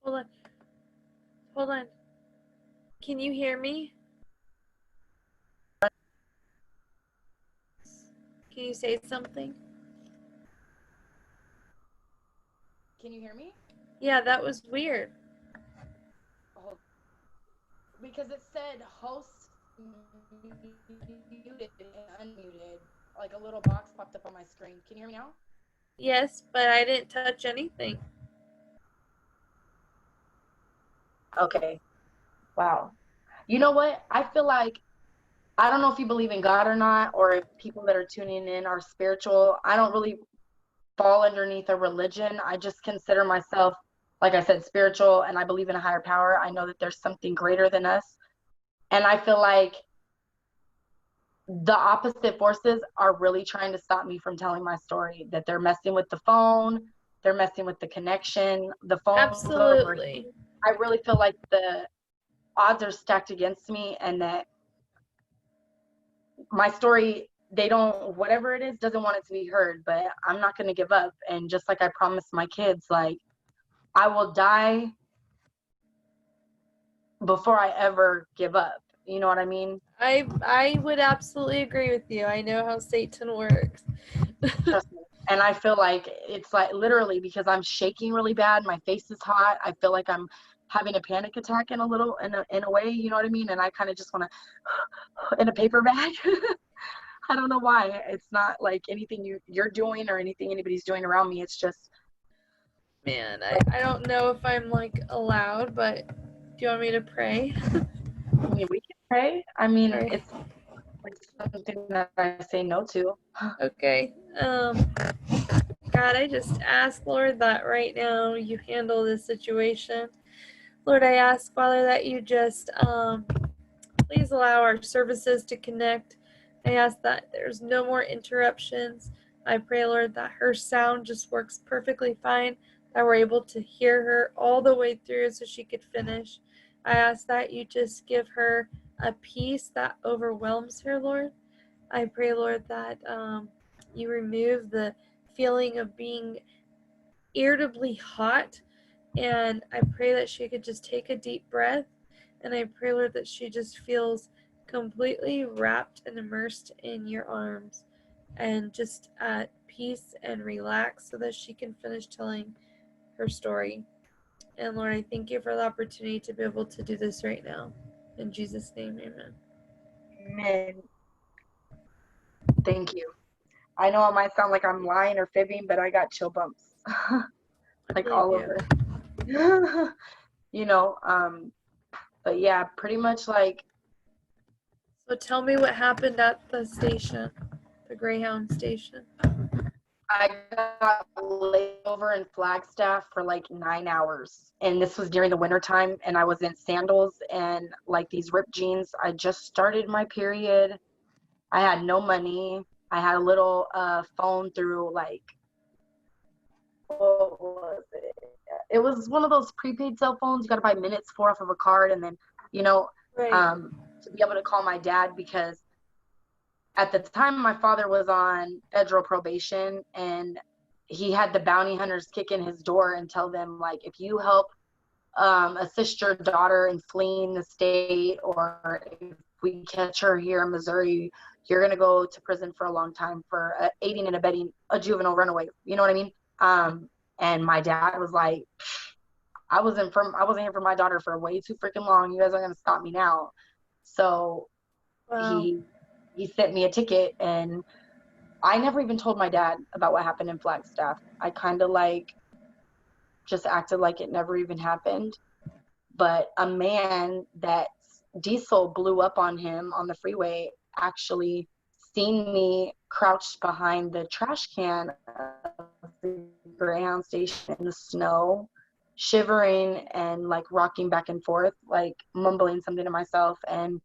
Hold on. Hold on. Can you hear me? Can you say something? Can you hear me? Yeah, that was weird. Oh, because it said host muted and unmuted. Like a little box popped up on my screen. Can you hear me now? Yes, but I didn't touch anything. Okay. Wow. You know what? I feel like, I don't know if you believe in God or not, or if people that are tuning in are spiritual. I don't really fall underneath a religion. I just consider myself, like I said, spiritual, and I believe in a higher power. I know that there's something greater than us. And I feel like the opposite forces are really trying to stop me from telling my story, that they're messing with the phone. they're messing with the connection. The phone's over. Absolutely. I really feel like the odds are stacked against me, and that my story, they don't, whatever it is, doesn't want it to be heard, but I'm not going to give up. And just like I promised my kids, like, I will die before I ever give up. You know what I mean? I would absolutely agree with you. I know how Satan works. Trust me. And I feel like it's like literally because I'm shaking really bad. My face is hot. I feel like I'm having a panic attack in a way, you know what I mean? And I kind of just want to in a paper bag. I don't know why. It's not like anything you're doing or anything anybody's doing around me. It's just, Man, I don't know if I'm like allowed, but do you want me to pray? I mean, we can pray. I mean, Right. it's like something that I say no to. Okay. God, I just ask, Lord, that right now you handle this situation. Lord, I ask, Father, that you just please allow our services to connect. I ask that there's no more interruptions. I pray, Lord, that her sound just works perfectly fine, that we're able to hear her all the way through so she could finish. I ask that you just give her a peace that overwhelms her, Lord. I pray, Lord, that you remove the feeling of being irritably hot. And I pray that she could just take a deep breath. And I pray, Lord, that she just feels completely wrapped and immersed in your arms and just at peace and relaxed so that she can finish telling her story. And Lord, I thank you for the opportunity to be able to do this right now. In Jesus' name, amen. Amen. Thank you. I know it might sound like I'm lying or fibbing, but I got chill bumps. Like all over. You know, but yeah, pretty much like. So tell me what happened at the station, the Greyhound station. I got laid over in Flagstaff for like 9 hours. And this was during the winter time, and I was in sandals and like these ripped jeans. I just started my period. I had no money. I had a little phone through like, what was it? It was one of those prepaid cell phones you got to buy minutes for off of a card, and then, you know, Right. to be able to call my dad, because at the time my father was on federal probation, and he had the bounty hunters kick in his door and tell them, like, if you help assist your daughter in fleeing the state, or if we catch her here in Missouri, you're going to go to prison for a long time for aiding and abetting a juvenile runaway. You know what I mean? And my dad was like, I wasn't here for my daughter for way too freaking long. You guys are going to stop me now. So Wow. he sent me a ticket, and I never even told my dad about what happened in Flagstaff. I kind of like just acted like it never even happened. But a man that diesel blew up on him on the freeway actually seen me crouched behind the trash can of the Greyhound station in the snow, shivering and like rocking back and forth, like mumbling something to myself. And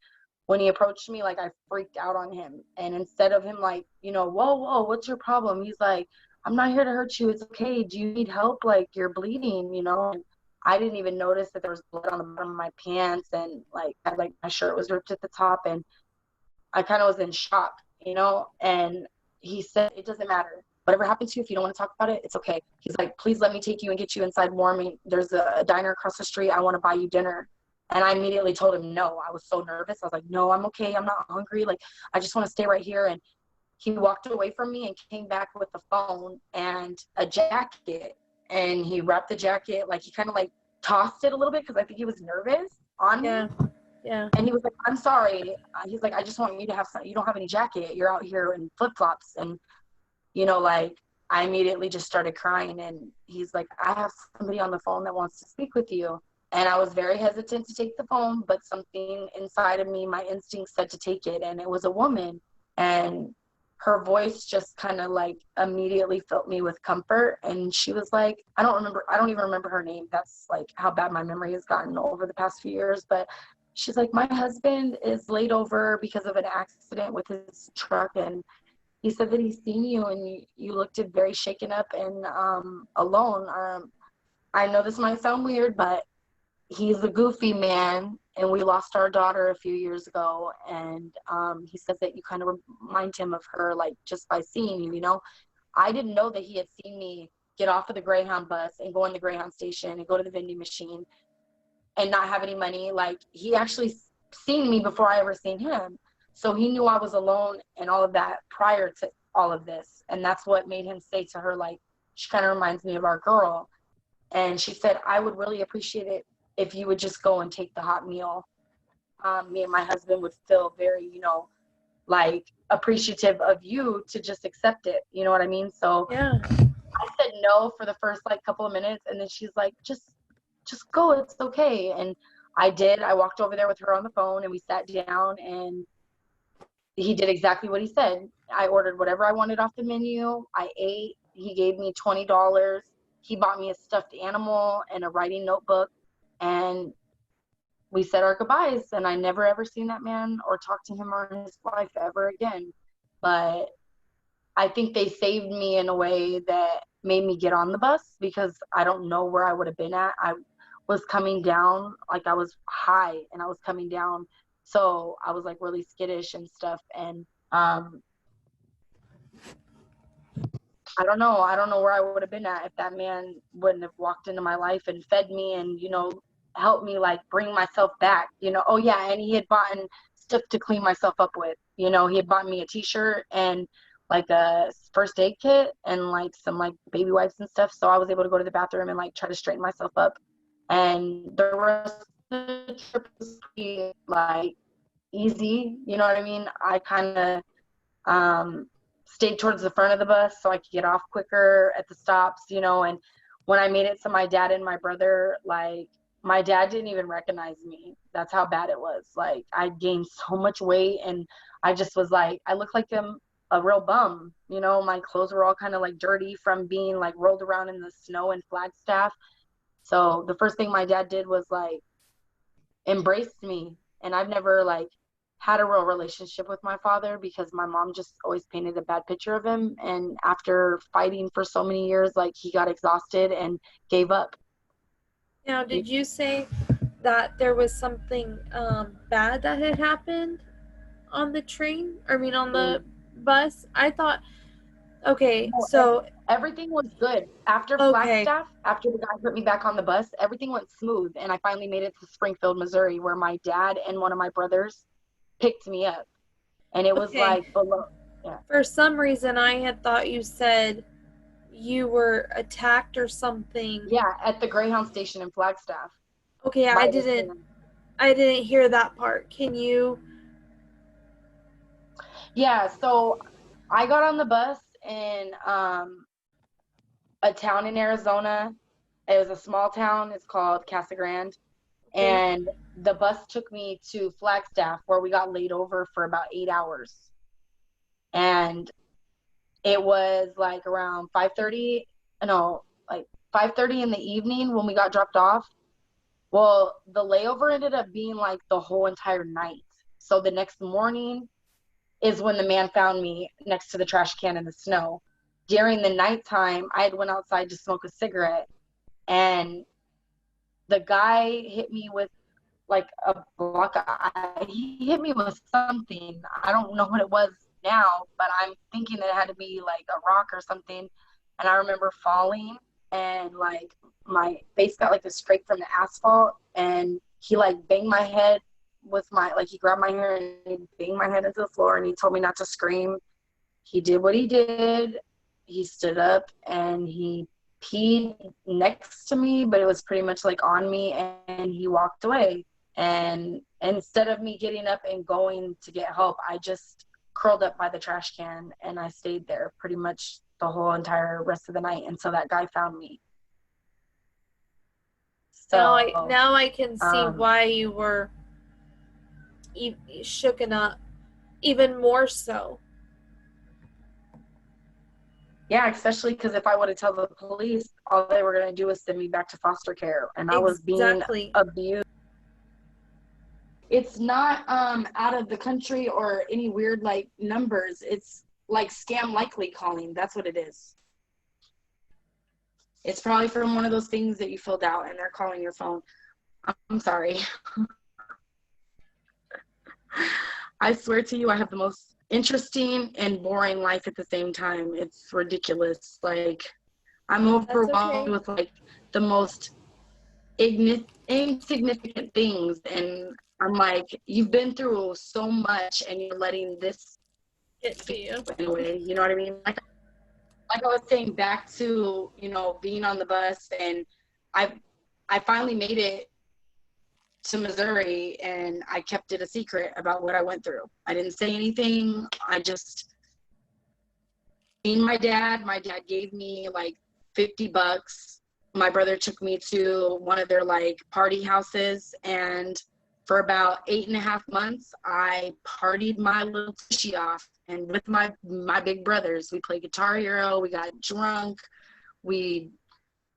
when he approached me, like, I freaked out on him. And instead of him like, you know, whoa, what's your problem? He's like, I'm not here to hurt you. It's okay. Do you need help? Like, you're bleeding, you know? And I didn't even notice that there was blood on the bottom of my pants, and like my shirt was ripped at the top, and I kind of was in shock, you know? And he said, it doesn't matter. Whatever happens to you, if you don't want to talk about it, it's okay. He's like, please let me take you and get you inside warm. There's a diner across the street. I want to buy you dinner. And I immediately told him no. I was so nervous. I was like, no, I'm okay. I'm not hungry. Like, I just want to stay right here. And he walked away from me and came back with the phone and a jacket. And he wrapped the jacket, like he kind of like tossed it a little bit because I think he was nervous on me. Yeah. And he was like, I'm sorry. He's like, I just want you to have some, you don't have any jacket. You're out here in flip-flops. And, you know, like, I immediately just started crying. And he's like, I have somebody on the phone that wants to speak with you. And I was very hesitant to take the phone, but something inside of me, my instinct said to take it. And it was a woman. And her voice just kind of like immediately filled me with comfort. And she was like, I don't even remember her name. That's like how bad my memory has gotten over the past few years. But she's like, my husband is laid over because of an accident with his truck, and he said that he's seen you and you looked very shaken up and alone. I know this might sound weird, but he's a goofy man, and we lost our daughter a few years ago, and he says that you kind of remind him of her, like, just by seeing you, you know. I didn't know that he had seen me get off of the Greyhound bus and go in the Greyhound station and go to the vending machine and not have any money. Like, he actually seen me before I ever seen him. So he knew I was alone and all of that prior to all of this. And that's what made him say to her, like, she kind of reminds me of our girl. And she said, I would really appreciate it if you would just go and take the hot meal. Me and my husband would feel very, you know, like, appreciative of you to just accept it. You know what I mean? So Yeah. I said no for the first like couple of minutes, and then she's like, just go, it's okay. And I did. I walked over there with her on the phone, and we sat down, and he did exactly what he said. I ordered whatever I wanted off the menu. I ate. He gave me $20. He bought me a stuffed animal and a writing notebook, and we said our goodbyes. And I never ever seen that man or talked to him or his wife ever again. But I think they saved me in a way that made me get on the bus, because I don't know where I would have been at. I was coming down, like, I was high and I was coming down. So I was like really skittish and stuff. And I don't know where I would have been at if that man wouldn't have walked into my life and fed me and, you know, helped me like bring myself back, you know. Oh yeah, and he had bought stuff to clean myself up with. You know, he had bought me a t-shirt and like a first aid kit and like some like baby wipes and stuff. So I was able to go to the bathroom and like try to straighten myself up. And the rest of the trip was pretty like easy, you know what I mean? I kind of stayed towards the front of the bus so I could get off quicker at the stops, you know. And when I made it to my dad and my brother, like, my dad didn't even recognize me. That's how bad it was. Like, I gained so much weight, and I just was like, I looked like a real bum, you know. My clothes were all kind of like dirty from being like rolled around in the snow in Flagstaff. So the first thing my dad did was like embraced me. And I've never like had a real relationship with my father, because my mom just always painted a bad picture of him. And after fighting for so many years, like, he got exhausted and gave up. Now, did you say that there was something bad that had happened on the train? I mean, on the bus? I thought, okay, No, so everything was good. After okay, Flagstaff, after the guy put me back on the bus, everything went smooth. And I finally made it to Springfield, Missouri, where my dad and one of my brothers picked me up. And it was okay. like below. Yeah. For some reason, I had thought you said you were attacked or something. Yeah, at the Greyhound station in Flagstaff. Okay, by this man. I didn't hear that part. Can you? Yeah, so I got on the bus in a town in Arizona. It was a small town. It's called Casa Grande. Okay. And the bus took me to Flagstaff, where we got laid over for about 8 hours. And it was like around 5:30, no, like 5:30 in the evening when we got dropped off. Well, the layover ended up being like the whole entire night. So the next morning is when the man found me next to the trash can in the snow. During the nighttime, I had went outside to smoke a cigarette, and the guy hit me with like a block. He hit me with something. I don't know what it was now, but I'm thinking that it had to be like a rock or something. And I remember falling, and like my face got like a scrape from the asphalt, and he like banged my head with my, like, he grabbed my hair and he banged my head into the floor, and he told me not to scream. He did what he did. He stood up and he peed next to me, but it was pretty much like on me, and he walked away. And instead of me getting up and going to get help, I just curled up by the trash can, and I stayed there pretty much the whole entire rest of the night until that guy found me. So Now I can see why you were shooken up even more so. Yeah, especially because if I would have told the police, all they were going to do was send me back to foster care, and I was being abused. It's not out of the country or any weird like numbers. It's like scam likely calling. That's what it is. It's probably from one of those things that you filled out and they're calling your phone. I'm sorry. I swear to you, I have the most interesting and boring life at the same time. It's ridiculous. Like, I'm overwhelmed with like the most insignificant things, and I'm like, you've been through so much and you're letting this get to you anyway, you know what I mean? Like I was saying, back to, you know, being on the bus, and I finally made it to Missouri, and I kept it a secret about what I went through. I didn't say anything. I just seen my dad gave me like $50. My brother took me to one of their like party houses, and for about 8.5 months, I partied my little tushy off. And with my big brothers, we played Guitar Hero, we got drunk, we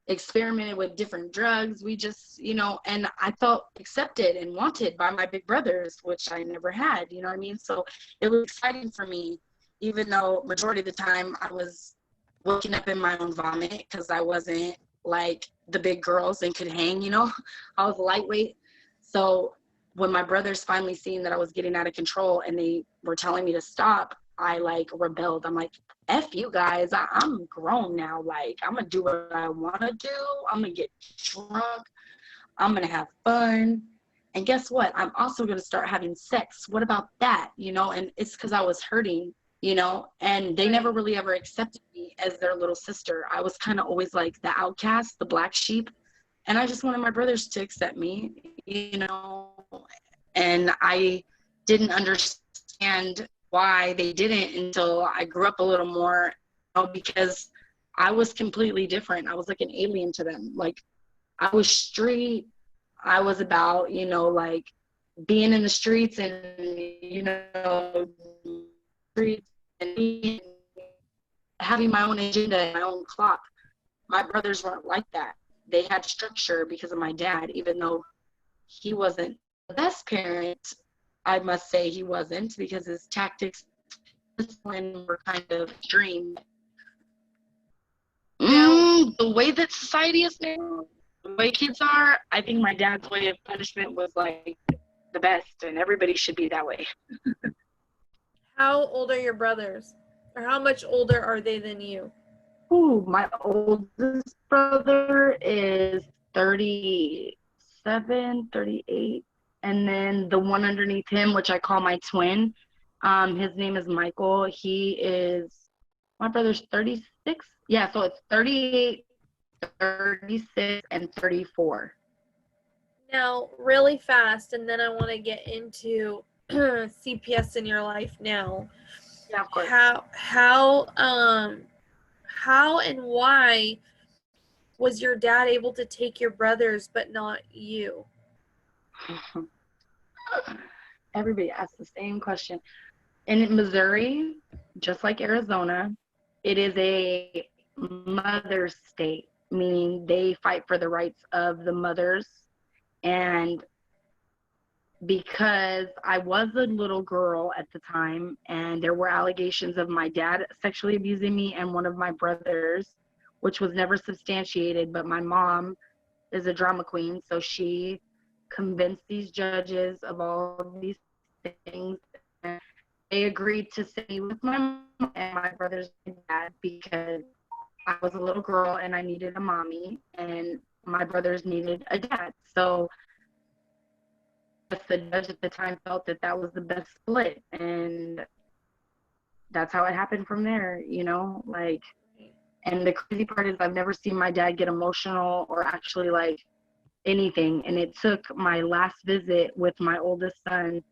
experimented with different drugs. We just, you know, and I felt accepted and wanted by my big brothers, which I never had, you know what I mean? So it was exciting for me, even though majority of the time I was waking up in my own vomit because I wasn't like the big girls and could hang, you know. I was lightweight. So when my brothers finally seen that I was getting out of control and they were telling me to stop, I like rebelled. I'm like, F you guys, I'm grown now. Like, I'm gonna do what I wanna do. I'm gonna get drunk. I'm gonna have fun. And guess what? I'm also gonna start having sex. What about that? You know, and it's because I was hurting, you know, and they never really ever accepted me as their little sister. I was kind of always like the outcast, the black sheep. And I just wanted my brothers to accept me, you know, and I didn't understand why they didn't until I grew up a little more, you know, because I was completely different. I was like an alien to them. Like, I was street. I was about, you know, like being in the streets and, you know, streets and having my own agenda and my own clock. My brothers weren't like that. They had structure because of my dad, even though he wasn't the best parent. I must say he wasn't, because his tactics were kind of extreme. The way that society is now, the way kids are, I think my dad's way of punishment was like the best, and everybody should be that way. How old are your brothers? Or how much older are they than you? Ooh, my oldest brother is 37, 38. And then the one underneath him, which I call my twin, his name is Michael. My brother's 36. Yeah, so it's 38, 36, and 34. Now, really fast, and then I want to get into CPS in your life now. Yeah, of course. How and why was your dad able to take your brothers but not you? Everybody asks the same question. In Missouri, just like Arizona, it is a mother's state, meaning they fight for the rights of the mothers. And because I was a little girl at the time, and there were allegations of my dad sexually abusing me and one of my brothers, which was never substantiated, but my mom is a drama queen, so she convinced these judges of all of these things, and they agreed to send me with my mom and my brother's dad because I was a little girl and I needed a mommy, and my brothers needed a dad. So the judge at the time felt that that was the best split, and that's how it happened from there, you know, like. And the crazy part is I've never seen my dad get emotional or actually like anything. And it took my last visit with my oldest son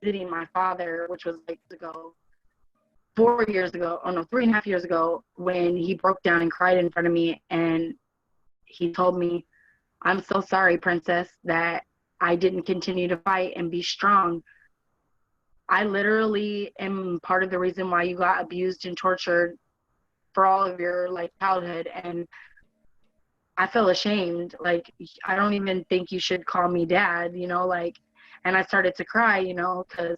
visiting my father, which was like 3.5 years ago, when he broke down and cried in front of me. And he told me, "I'm so sorry, princess, that I didn't continue to fight and be strong. I literally am part of the reason why you got abused and tortured for all of your like childhood." And I feel ashamed. Like, I don't even think you should call me dad, you know, like. And I started to cry, you know, because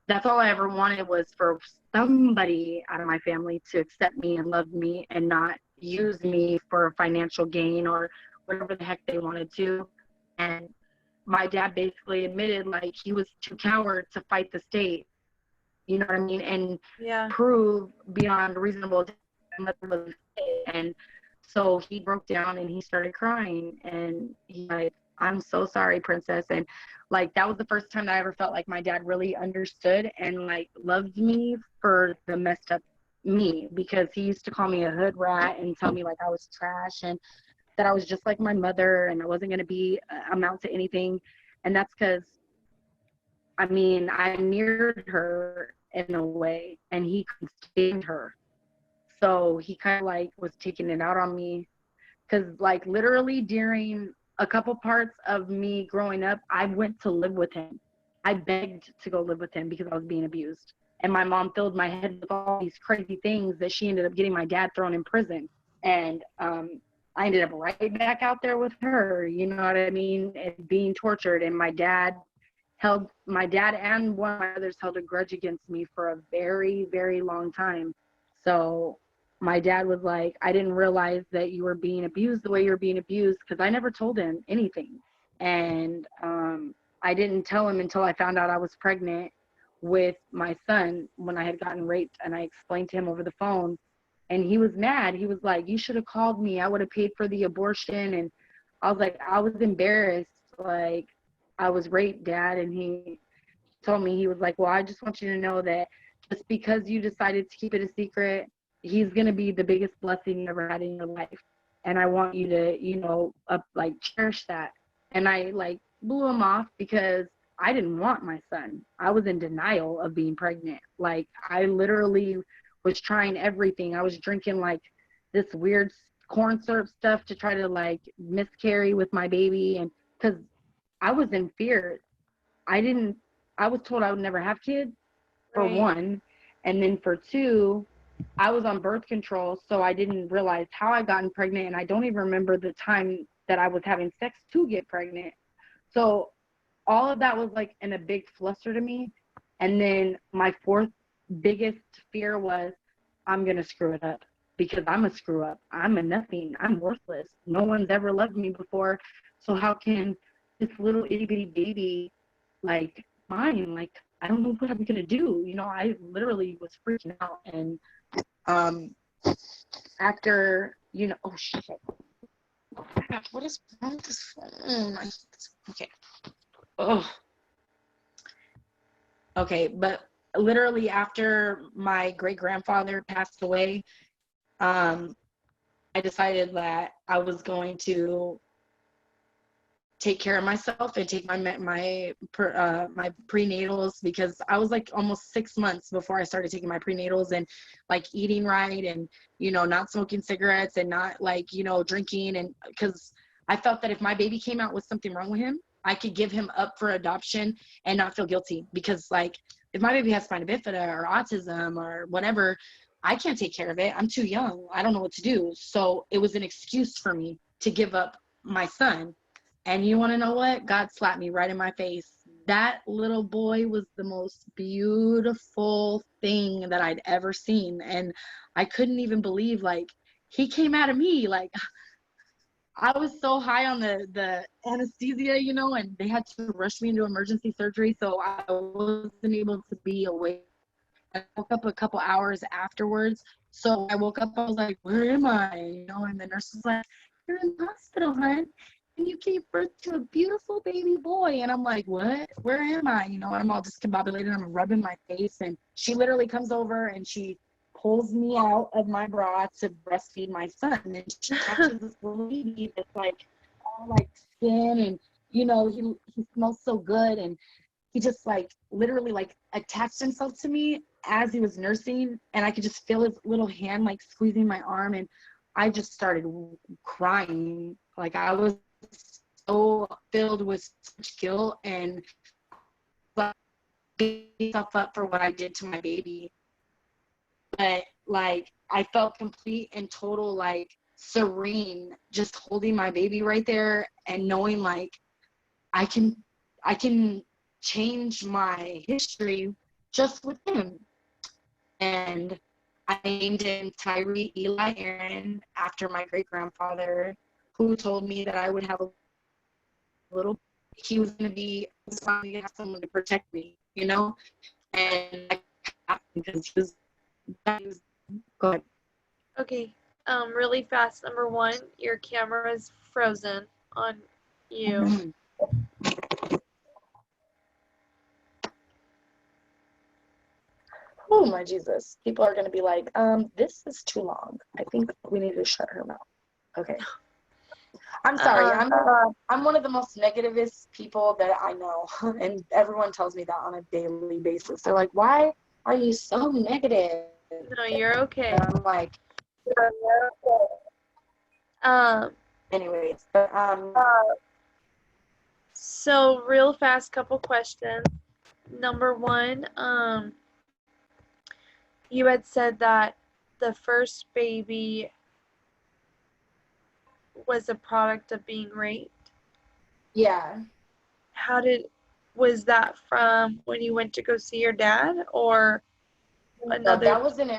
that's all I ever wanted, was for somebody out of my family to accept me and love me and not use me for financial gain or whatever the heck they wanted to. And my dad basically admitted like he was too coward to fight the state, you know what I mean, and Yeah. prove beyond a reasonable doubt that my mother was fit. And so he broke down and he started crying, and he like, I'm so sorry, princess. And like, that was the first time that I ever felt like my dad really understood and like loved me for the messed up me, because he used to call me a hood rat and tell me like I was trash and that I was just like my mother and I wasn't going to be amount to anything. And that's because, I mean, I mirrored her in a way and he couldn't stand her. So he kind of like was taking it out on me, because like literally during a couple parts of me growing up, I went to live with him. I begged to go live with him because I was being abused. And my mom filled my head with all these crazy things that she ended up getting my dad thrown in prison. And I ended up right back out there with her, you know what I mean, and being tortured. And my dad and one of my brothers held a grudge against me for a very, very long time. So my dad was like, I didn't realize that you were being abused the way you were being abused, because I never told him anything. And I didn't tell him until I found out I was pregnant with my son when I had gotten raped, and I explained to him over the phone. And he was mad. He was like, you should have called me. I would have paid for the abortion. And I was like, I was embarrassed. Like, I was raped, Dad. And he told me, he was like, well, I just want you to know that just because you decided to keep it a secret, he's going to be the biggest blessing you ever had in your life. And I want you to, you know, like cherish that. And I like blew him off because I didn't want my son. I was in denial of being pregnant. Like, I literally was trying everything. I was drinking like this weird corn syrup stuff to try to like miscarry with my baby. And because I was in fear. I was told I would never have kids, for one. And then for two, I was on birth control, so I didn't realize how I gotten pregnant. And I don't even remember the time that I was having sex to get pregnant. So all of that was like in a big fluster to me. And then my fourth biggest fear was, I'm going to screw it up, because I'm a screw up. I'm a nothing. I'm worthless. No one's ever loved me before. So how can this little itty bitty baby, like mine, like, I don't know what I'm going to do. You know, I literally was freaking out. And after, you know, oh shit. What is wrong with this phone? Okay. Oh. Okay, but literally after my great grandfather passed away, I decided that I was going to take care of myself and take my prenatals, because I was like almost 6 months before I started taking my prenatals, and like eating right, and you know, not smoking cigarettes, and not like, you know, drinking. And because I felt that if my baby came out with something wrong with him, I could give him up for adoption and not feel guilty, because like if my baby has spina bifida or autism or whatever, I can't take care of it. I'm too young. I don't know what to do. So it was an excuse for me to give up my son. And you want to know what? God slapped me right in my face. That little boy was the most beautiful thing that I'd ever seen. And I couldn't even believe, like, he came out of me. Like, I was so high on the anesthesia, you know, and they had to rush me into emergency surgery. So I wasn't able to be awake. I woke up a couple hours afterwards. So I woke up, I was like, where am I? You know, and the nurse was like, you're in the hospital, hon. And you gave birth to a beautiful baby boy. And I'm like, what? Where am I? You know, I'm all discombobulated. I'm rubbing my face. And she literally comes over and she pulls me out of my bra to breastfeed my son. And she touches this little baby that's like all like skin, and you know, he smells so good. And he just like literally like attached himself to me as he was nursing, and I could just feel his little hand like squeezing my arm, and I just started crying. Like, I was so filled with such guilt and beating myself up for what I did to my baby. But like, I felt complete and total, like, serene just holding my baby right there and knowing like I can change my history just with him. And I named him Tyree Eli Aaron after my great-grandfather, who told me that I would have a little, he was going to have someone to protect me, you know? And I because he was, go ahead. Okay. Really fast. Number one, your camera is frozen on you. Oh my Jesus. People are going to be like, this is too long. I think we need to shut her mouth. Okay. I'm sorry. I'm one of the most negativist people that I know. And everyone tells me that on a daily basis. They're like, why are you so negative? No, you're okay. And I'm like, anyways, so real fast, couple questions. Number one, you had said that the first baby was a product of being raped. Yeah. Was that from when you went to go see your dad, or another? No, that was in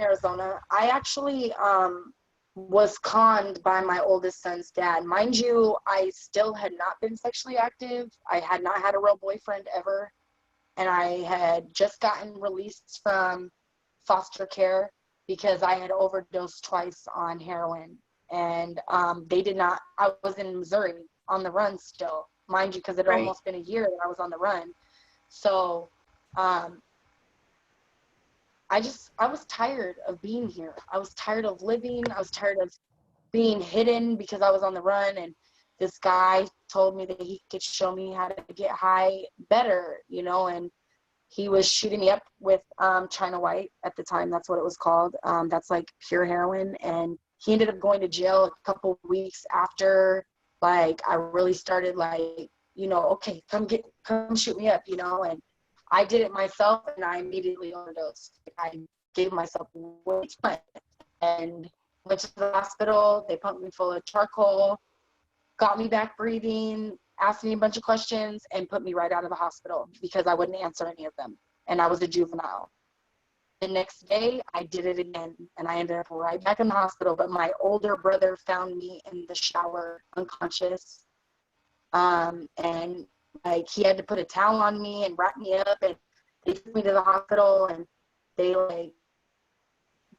Arizona. I actually was conned by my oldest son's dad. Mind you, I still had not been sexually active. I had not had a real boyfriend ever. And I had just gotten released from foster care because I had overdosed twice on heroin. And they did not, I was in Missouri on the run still, mind you, because it had almost been a year that I was on the run. So I was tired of being here. I was tired of living. I was tired of being hidden because I was on the run. And this guy told me that he could show me how to get high better, you know, and he was shooting me up with China White at the time. That's what it was called. That's like pure heroin. And he ended up going to jail a couple weeks after, like, I really started, like, you know, okay, come shoot me up, you know. And I did it myself, and I immediately overdosed. I gave myself way too much and went to the hospital. They pumped me full of charcoal, got me back breathing, asked me a bunch of questions, and put me right out of the hospital because I wouldn't answer any of them. And I was a juvenile. The next day, I did it again, and I ended up right back in the hospital. But my older brother found me in the shower, unconscious. And like, he had to put a towel on me and wrap me up, and they took me to the hospital, and they like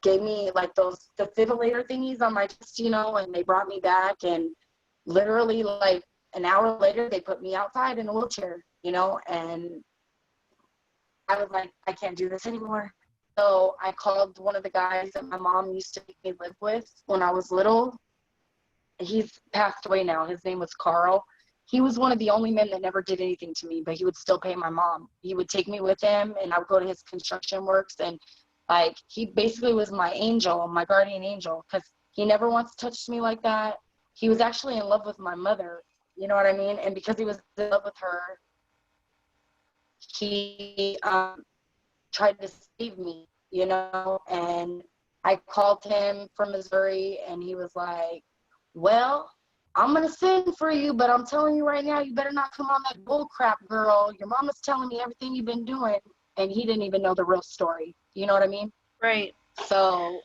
gave me like those defibrillator thingies on my chest, you know, and they brought me back, and literally like an hour later they put me outside in a wheelchair, you know. And I was like, I can't do this anymore. So I called one of the guys that my mom used to make me live with when I was little. He's passed away now. His name was Carl. He was one of the only men that never did anything to me, but he would still pay my mom. He would take me with him, and I would go to his construction works, and like, he basically was my angel, my guardian angel, because he never once touched me like that. He was actually in love with my mother, you know what I mean? And because he was in love with her, he tried to save me, you know. And I called him from Missouri, and he was like, well, I'm going to send for you, but I'm telling you right now, you better not come on that bull crap, girl. Your mama's telling me everything you've been doing. And he didn't even know the real story. You know what I mean? Right. So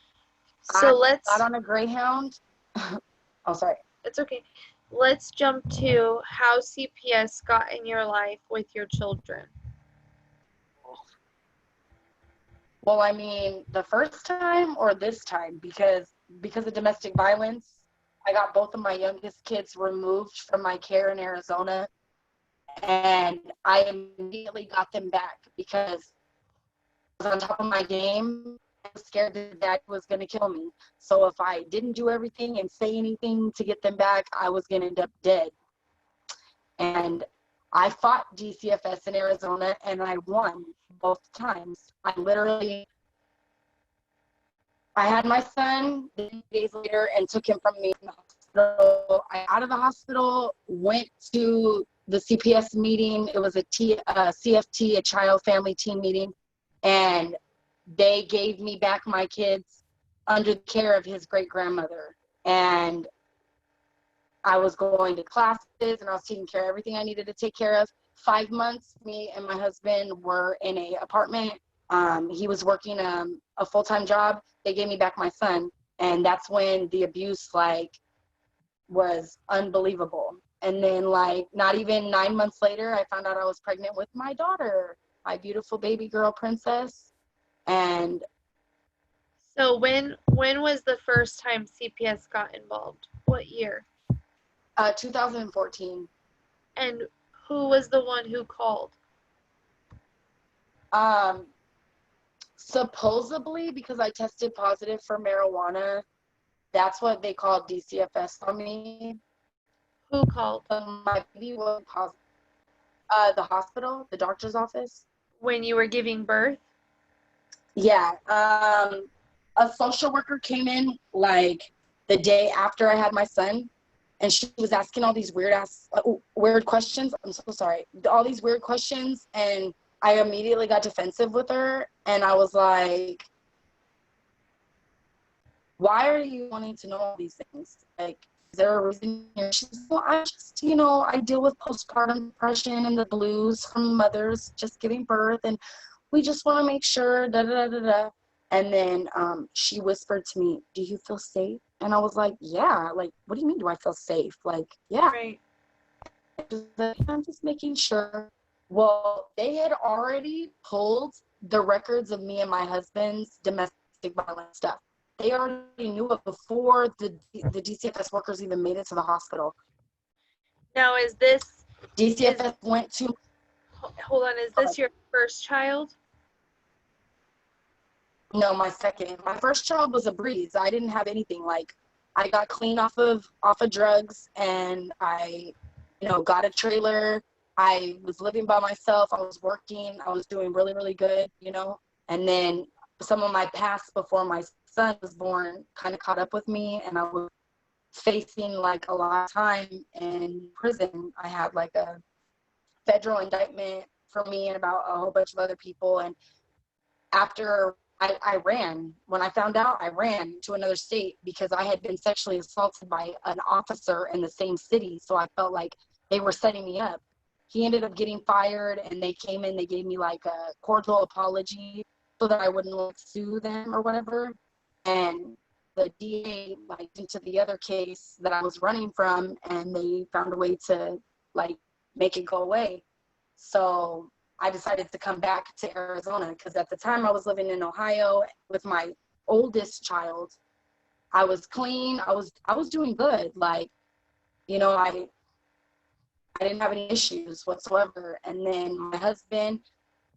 let's got on a Greyhound. Oh, sorry. It's okay. Let's jump to how CPS got in your life with your children. Well, I mean, the first time or this time, because of domestic violence, I got both of my youngest kids removed from my care in Arizona, and I immediately got them back because I was on top of my game. I was scared that dad was going to kill me. So if I didn't do everything and say anything to get them back, I was going to end up dead. And I fought DCFS in Arizona, and I won both times. I had my son days later and took him from me in the hospital. I out of the hospital, went to the CPS meeting. It was a CFT, a child family team meeting, and they gave me back my kids under the care of his great-grandmother. And I was going to classes, and I was taking care of everything I needed to take care of. 5 months, me and my husband were in a apartment. He was working a full-time job. They gave me back my son, and that's when the abuse like was unbelievable. And then like not even 9 months later, I found out I was pregnant with my daughter, my beautiful baby girl princess. And So when was the first time CPS got involved? What year? 2014. And who was the one who called? Supposedly because I tested positive for marijuana, that's what they called DCFS on me. Who called? My baby was positive. The hospital, the doctor's office. When you were giving birth? Yeah. A social worker came in like the day after I had my son, and she was asking all these weird questions. I'm so sorry. All these weird questions, and I immediately got defensive with her, and I was like, why are you wanting to know all these things? Like, is there a reason here? She's like, well, I just, I deal with postpartum depression and the blues from mothers just giving birth, and we just want to make sure, da da da da. And then she whispered to me, do you feel safe? And I was like, yeah. Like, what do you mean, do I feel safe? Like, yeah. Right. I'm just making sure. Well, they had already pulled the records of me and my husband's domestic violence stuff. They already knew it before the DCFS workers even made it to the hospital. Now, is this DCFS went to... Hold on, is this your first child? No, my second. My first child was a breeze. I didn't have anything. Like, I got clean off of drugs, and I, got a trailer. I was living by myself. I was working. I was doing really, really good, And then some of my past before my son was born kind of caught up with me, and I was facing like a lot of time in prison. I had like a federal indictment for me and about a whole bunch of other people. And after I ran, when I found out, I ran to another state because I had been sexually assaulted by an officer in the same city. So I felt like they were setting me up. He ended up getting fired, and they came in, they gave me like a cordial apology so that I wouldn't like sue them or whatever. And the DA like into the other case that I was running from, and they found a way to like make it go away. So I decided to come back to Arizona because at the time I was living in Ohio with my oldest child. I was clean. I was doing good. Like, I didn't have any issues whatsoever. And then my husband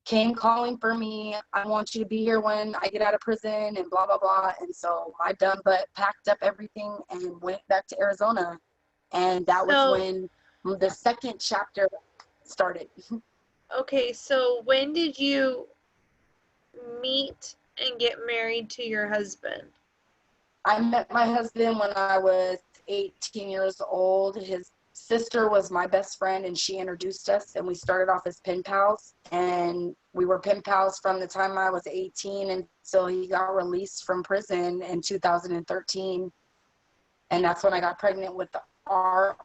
came calling for me. I want you to be here when I get out of prison and blah, blah, blah. And so I done but packed up everything and went back to Arizona. And that was when the second chapter started. Okay, so when did you meet and get married to your husband? I met my husband when I was 18 years old. His sister was my best friend, and she introduced us, and we started off as pen pals. And we were pen pals from the time I was 18 until he got released from prison in 2013. And that's when I got pregnant with our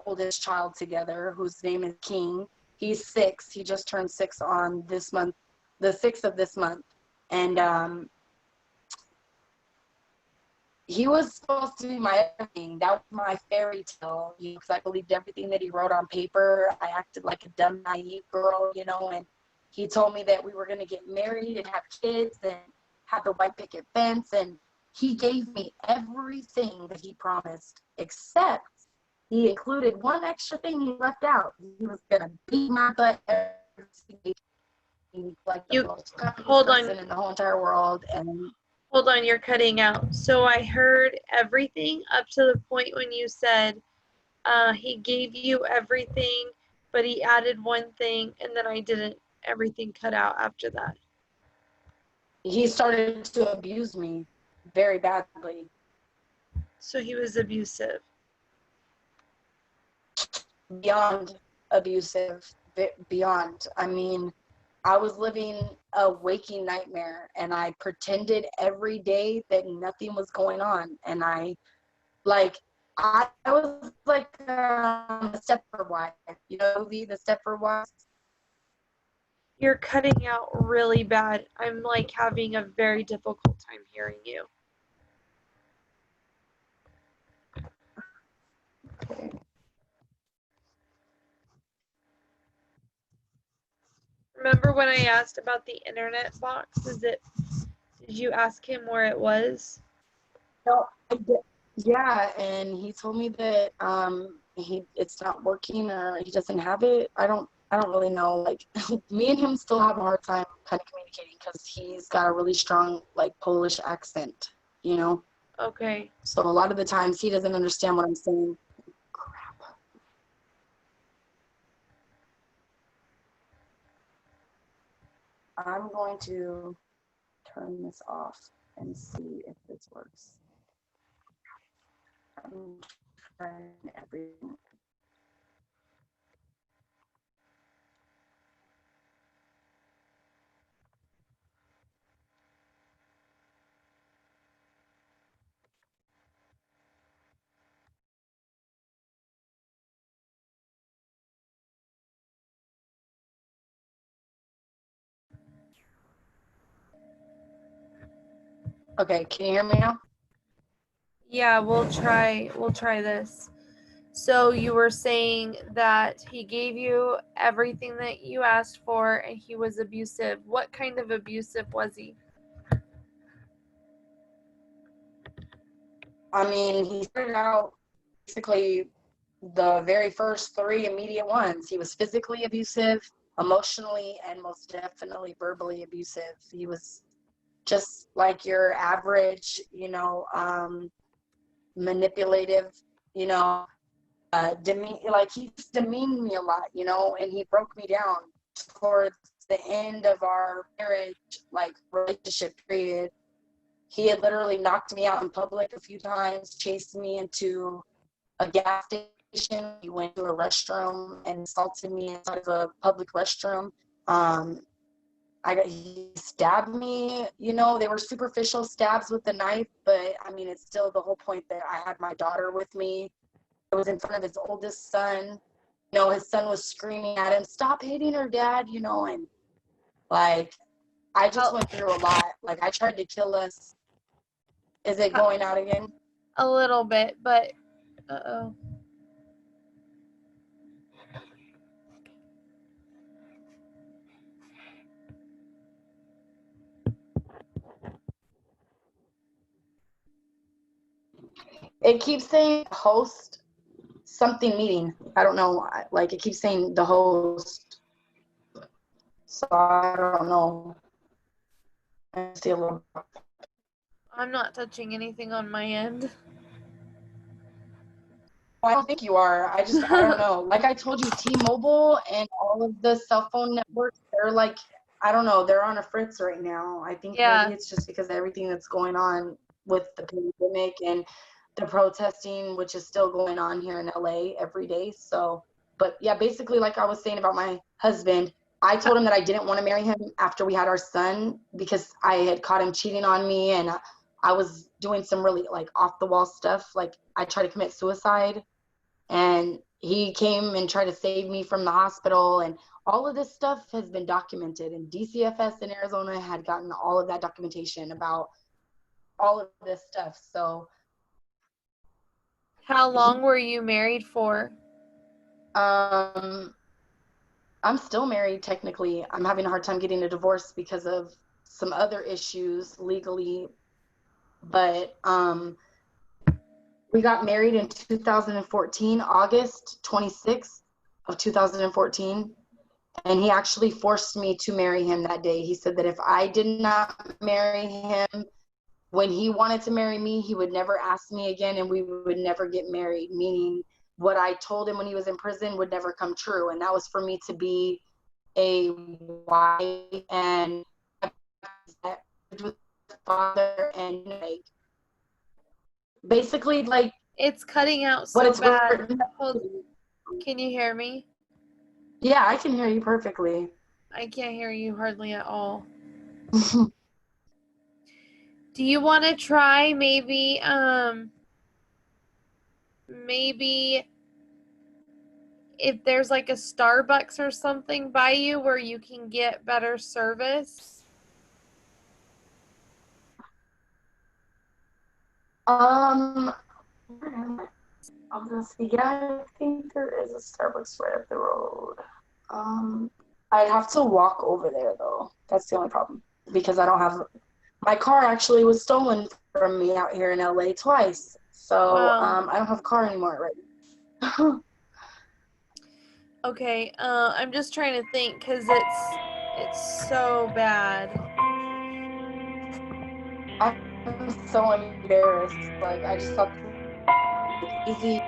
oldest child together, whose name is King. He's 6. He just turned 6 on this month, the 6th of this month. And he was supposed to be my everything. That was my fairy tale, because I believed everything that he wrote on paper. I acted like a dumb, naive girl, and he told me that we were going to get married and have kids and have the white picket fence. And he gave me everything that he promised, except he included one extra thing he left out. He was going to beat my butt every week. Like the most person in the whole entire world. And hold on, you're cutting out. So I heard everything up to the point when you said he gave you everything, but he added one thing, and then I didn't. Everything cut out after that. He started to abuse me very badly. So he was abusive. Beyond abusive, beyond. I mean, I was living a waking nightmare, and I pretended every day that nothing was going on. And I I was like a Stepford Wife, you know, the Stepford Wives. You're cutting out really bad. I'm like having a very difficult time hearing you. Okay. Remember when I asked about the internet box? Did you ask him where it was? No, I did. Yeah, and he told me that it's not working or he doesn't have it. I don't really know. Like me and him still have a hard time kind of communicating because he's got a really strong like Polish accent, you know. Okay. So a lot of the times he doesn't understand what I'm saying. Crap. I'm going to turn this off and see if this works. I'm trying everything. Okay, can you hear me now? Yeah, we'll try this. So you were saying that he gave you everything that you asked for and he was abusive. What kind of abusive was he? I mean, he started out basically the very first three immediate ones. He was physically abusive, emotionally, and most definitely verbally abusive. He was just like your average, manipulative, you know, like he demeaned me a lot, and he broke me down towards the end of our marriage, like relationship period. He had literally knocked me out in public a few times, chased me into a gas station. He went to a restroom and assaulted me inside of a public restroom. Um, he stabbed me. They were superficial stabs with the knife, but I mean, it's still the whole point that I had my daughter with me. It was in front of his oldest son. His son was screaming at him, "Stop hitting her, Dad," and like, I just went through a lot. Like, I tried to kill us. Is it going out again? A little bit, but uh-oh. It keeps saying host something meeting. I don't know. Like, it keeps saying the host. So I don't know. I see a little. I'm not touching anything on my end. I don't think you are. I don't know. Like I told you, T-Mobile and all of the cell phone networks, they're like, I don't know, they're on a fritz right now. I think maybe it's just because of everything that's going on with the pandemic and the protesting, which is still going on here in LA every day. So, but yeah, basically, like I was saying about my husband, I told him that I didn't want to marry him after we had our son because I had caught him cheating on me and I was doing some really like off the wall stuff. Like I tried to commit suicide and he came and tried to save me from the hospital, and all of this stuff has been documented, and DCFS in Arizona had gotten all of that documentation about all of this stuff. So how long were you married for? I'm still married technically. I'm having a hard time getting a divorce because of some other issues legally, but we got married in 2014, August 26th of 2014. And he actually forced me to marry him that day. He said that if I did not marry him when he wanted to marry me, he would never ask me again and we would never get married, meaning what I told him when he was in prison would never come true. And that was for me to be a wife and with father and like basically like It's cutting out what so it's bad. Can you hear me? Yeah, I can hear you perfectly. I can't hear you hardly at all. Do you want to try maybe maybe if there's like a Starbucks or something by you where you can get better service. Where am I? I was gonna say, yeah, I think there is a Starbucks right up the road. I'd have to walk over there though. That's the only problem because I don't have my car. Actually, was stolen from me out here in LA twice, so Wow. I don't have a car anymore right now. Okay, I'm just trying to think because it's so bad. I'm so embarrassed. Like I just thought this was easy.